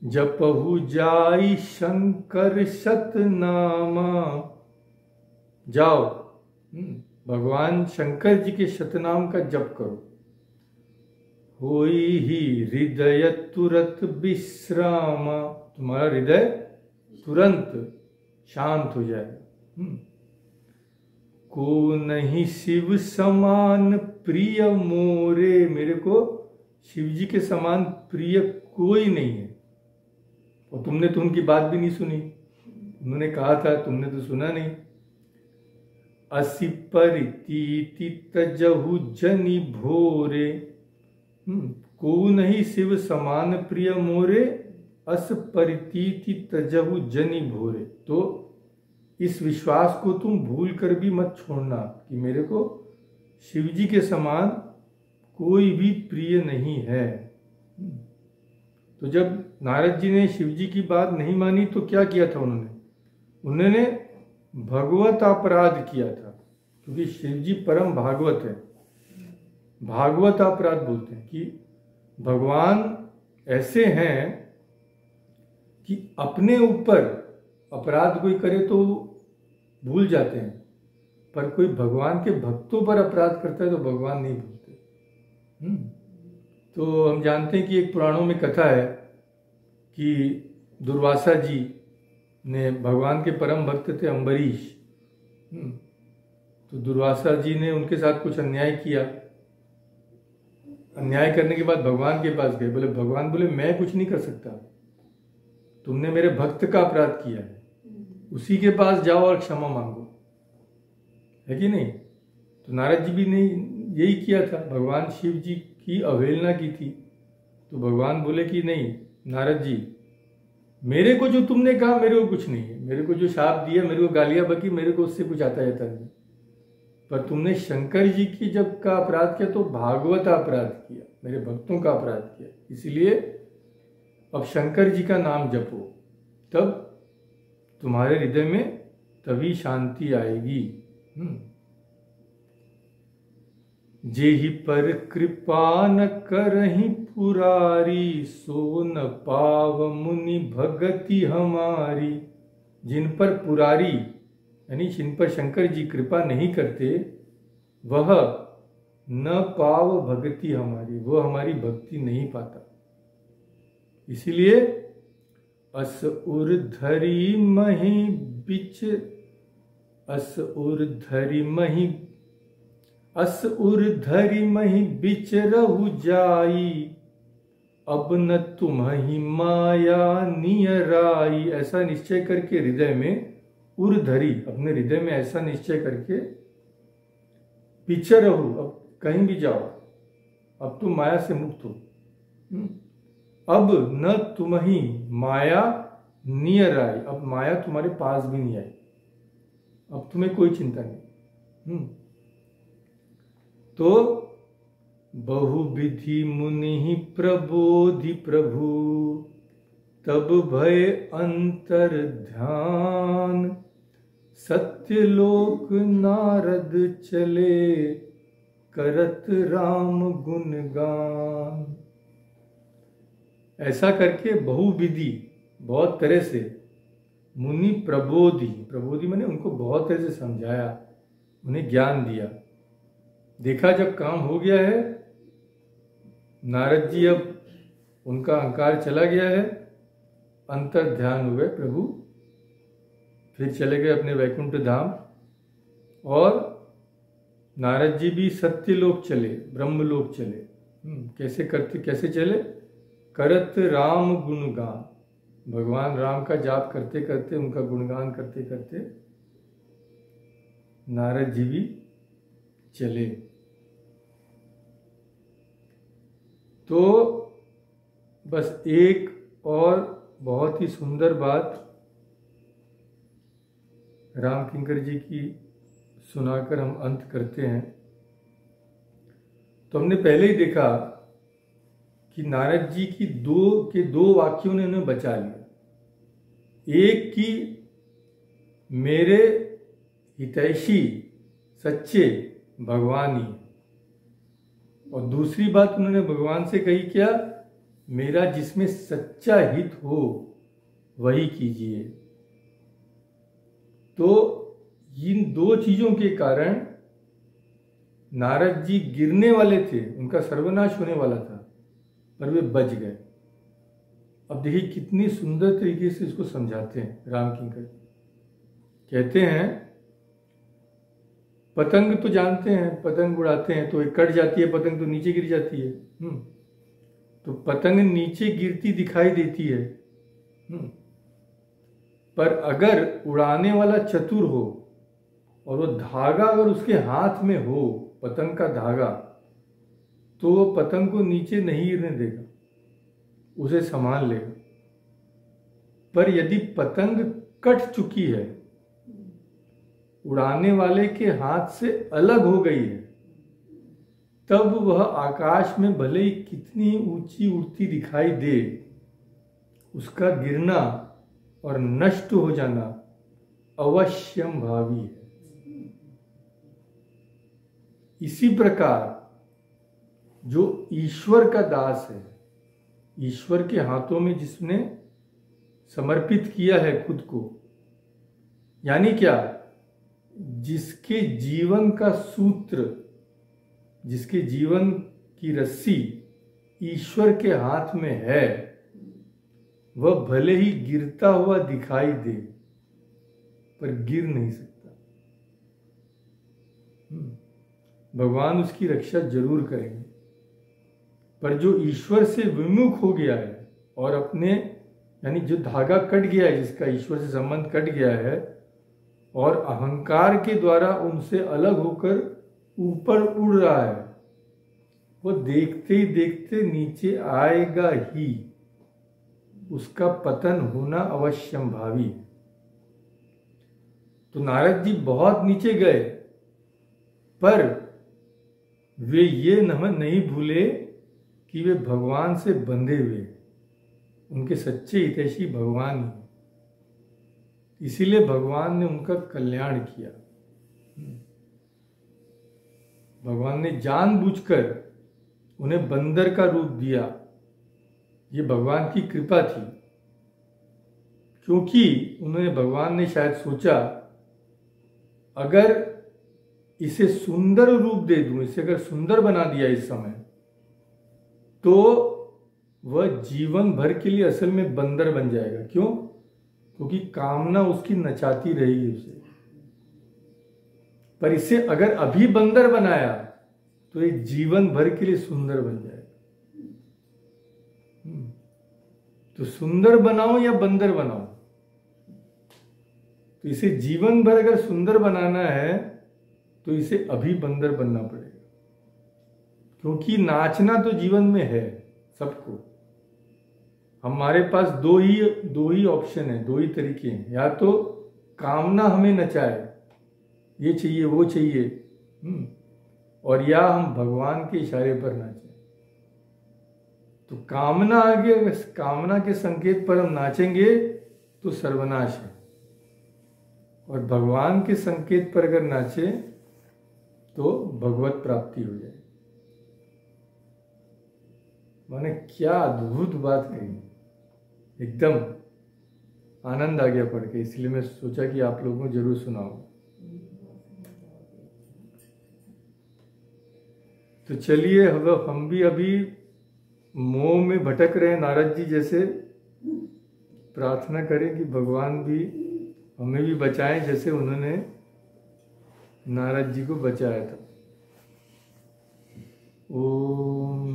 जपहु जाई शंकर शतनामा, जाओ भगवान शंकर जी के शतनाम का जप करो, होई ही हृदय तुरंत विश्राम, तुम्हारा हृदय तुरंत शांत हो जाएगा। को नहीं शिव समान प्रिय मोरे, मेरे को शिव जी के समान प्रिय कोई नहीं है। और तुमने तो उनकी बात भी नहीं सुनी, उन्होंने कहा था, तुमने तो सुना नहीं। असि परितीति तजहु जनि भोरे, को नहीं शिव समान प्रिय मोरे, अस परितीति तजहु जनि भोरे। तो इस विश्वास को तुम भूल कर भी मत छोड़ना कि मेरे को शिव जी के समान कोई भी प्रिय नहीं है। तो जब नारद जी ने शिव जी की बात नहीं मानी तो क्या किया था उन्होंने भगवत अपराध किया था, क्योंकि शिव जी परम भागवत है। भागवत अपराध बोलते हैं कि भगवान ऐसे हैं कि अपने ऊपर अपराध कोई करे तो भूल जाते हैं, पर कोई भगवान के भक्तों पर अपराध करता है तो भगवान नहीं भूलते। तो हम जानते हैं कि एक पुराणों में कथा है कि दुर्वासा जी ने, भगवान के परम भक्त थे अम्बरीश, तो दुर्वासा जी ने उनके साथ कुछ अन्याय किया। अन्याय करने के बाद भगवान के पास गए, बोले भगवान बोले मैं कुछ नहीं कर सकता, तुमने मेरे भक्त का अपराध किया है, उसी के पास जाओ और क्षमा मांगो, है कि नहीं? तो नारद जी भी ने यही किया था, भगवान शिव जी की अवहेलना की थी। तो भगवान बोले कि नहीं नारद जी, मेरे को जो तुमने कहा मेरे को कुछ नहीं है, मेरे को जो शाप दिया, मेरे को गालियां बकी, मेरे को उससे कुछ आता जाता नहीं, पर तुमने शंकर जी की जब का अपराध किया तो भागवत अपराध किया, मेरे भक्तों का अपराध किया। इसलिए अब शंकर जी का नाम जपो, तब तुम्हारे हृदय में तभी शांति आएगी। जेहि पर कृपा न करहि पुरारी, सो न पाव मुनि भगति हमारी। जिन पर पुरारी यानी जिन पर शंकर जी कृपा नहीं करते, वह न पाव भगति हमारी, वह हमारी भक्ति नहीं पाता। इसीलिए अस उर्धरी मही बिच, अस उर्धरी मही बिचरहु जाई, अब न तुम्हि माया नियराई। ऐसा निश्चय करके हृदय में, उर्धरी अपने हृदय में ऐसा निश्चय करके, बिचरहु अब कहीं भी जाओ, अब तुम माया से मुक्त हो। अब न तुम ही माया नियर आई, अब माया तुम्हारे पास भी नहीं आई, अब तुम्हें कोई चिंता नहीं। तो बहुविधि मुनि प्रबोधि प्रभु, तब भय अंतर ध्यान, सत्यलोक नारद चले, करत राम गुणगान। ऐसा करके बहुविधि, बहुत तरह से, मुनि प्रबोधि, प्रबोधि मैंने उनको बहुत तरह से समझाया, उन्हें ज्ञान दिया। देखा जब काम हो गया है, नारद जी अब उनका अहंकार चला गया है, अंतर ध्यान हुए प्रभु, फिर चले गए अपने वैकुंठ धाम। और नारद जी भी सत्यलोक चले, ब्रह्मलोक चले। कैसे चले? करत राम गुणगान, भगवान राम का जाप करते करते, उनका गुणगान करते करते नारद जी भी चले। तो बस एक और बहुत ही सुंदर बात राम किंकर जी की सुनाकर हम अंत करते हैं। तो हमने पहले ही देखा कि नारद जी की दो वाक्यों ने उन्हें बचा लिया। एक कि मेरे हितैषी सच्चे भगवान ही, और दूसरी बात उन्होंने भगवान से कही क्या? मेरा जिसमें सच्चा हित हो वही कीजिए। तो इन दो चीजों के कारण नारद जी गिरने वाले थे, उनका सर्वनाश होने वाला था, पर वे बच गए। अब देखिए कितनी सुंदर तरीके से इसको समझाते हैं राम किंकर। कहते हैं पतंग तो जानते हैं, पतंग उड़ाते हैं तो एक कट जाती है पतंग, तो नीचे गिर जाती है। तो पतंग नीचे गिरती दिखाई देती है, पर अगर उड़ाने वाला चतुर हो और वो धागा अगर उसके हाथ में हो, पतंग का धागा, तो वो पतंग को नीचे नहीं गिरने देगा, उसे संभाल लेगा। पर यदि पतंग कट चुकी है, उड़ाने वाले के हाथ से अलग हो गई है, तब वह आकाश में भले ही कितनी ऊंची उड़ती दिखाई दे, उसका गिरना और नष्ट हो जाना अवश्यम भावी है। इसी प्रकार जो ईश्वर का दास है, ईश्वर के हाथों में जिसने समर्पित किया है खुद को, यानी क्या? जिसके जीवन का सूत्र, जिसके जीवन की रस्सी ईश्वर के हाथ में है, वह भले ही गिरता हुआ दिखाई दे, पर गिर नहीं सकता। भगवान उसकी रक्षा जरूर करेंगे। पर जो ईश्वर से विमुख हो गया है और अपने, यानी जो धागा कट गया है, जिसका ईश्वर से संबंध कट गया है, और अहंकार के द्वारा उनसे अलग होकर ऊपर उड़ रहा है, वो देखते ही देखते नीचे आएगा ही, उसका पतन होना अवश्यंभावी है। तो नारद जी बहुत नीचे गए, पर वे ये नहीं भूले कि वे भगवान से बंधे हुए, उनके सच्चे हितैषी भगवान ही, इसीलिए भगवान ने उनका कल्याण किया। भगवान ने जानबूझकर उन्हें बंदर का रूप दिया। ये भगवान की कृपा थी, क्योंकि उन्होंने, भगवान ने शायद सोचा अगर इसे सुंदर रूप दे दूं, इसे अगर सुंदर बना दिया इस समय, तो वह जीवन भर के लिए असल में बंदर बन जाएगा। क्यों? क्योंकि कामना उसकी नचाती रहेगी उसे। पर इसे अगर अभी बंदर बनाया तो ये जीवन भर के लिए सुंदर बन जाएगा। तो सुंदर बनाओ या बंदर बनाओ, तो इसे जीवन भर अगर सुंदर बनाना है तो इसे अभी बंदर बनना पड़ेगा, क्योंकि नाचना तो जीवन में है सबको, हमारे पास दो ही ऑप्शन है, दो ही तरीके हैं। या तो कामना हमें नचाए, ये चाहिए वो चाहिए, और या हम भगवान के इशारे पर नाचें। तो कामना आगे, कामना के संकेत पर हम नाचेंगे तो सर्वनाश है, और भगवान के संकेत पर अगर नाचे तो भगवत प्राप्ति हो जाए। माने क्या अद्भुत बात कही, एकदम आनंद आ गया पढ़ के, इसलिए मैं सोचा कि आप लोगों को जरूर सुनाऊं। तो चलिए हम भी अभी मोह में भटक रहे हैं नारद जी जैसे। प्रार्थना करें कि भगवान भी हमें भी बचाएं जैसे उन्होंने नारद जी को बचाया था। ओम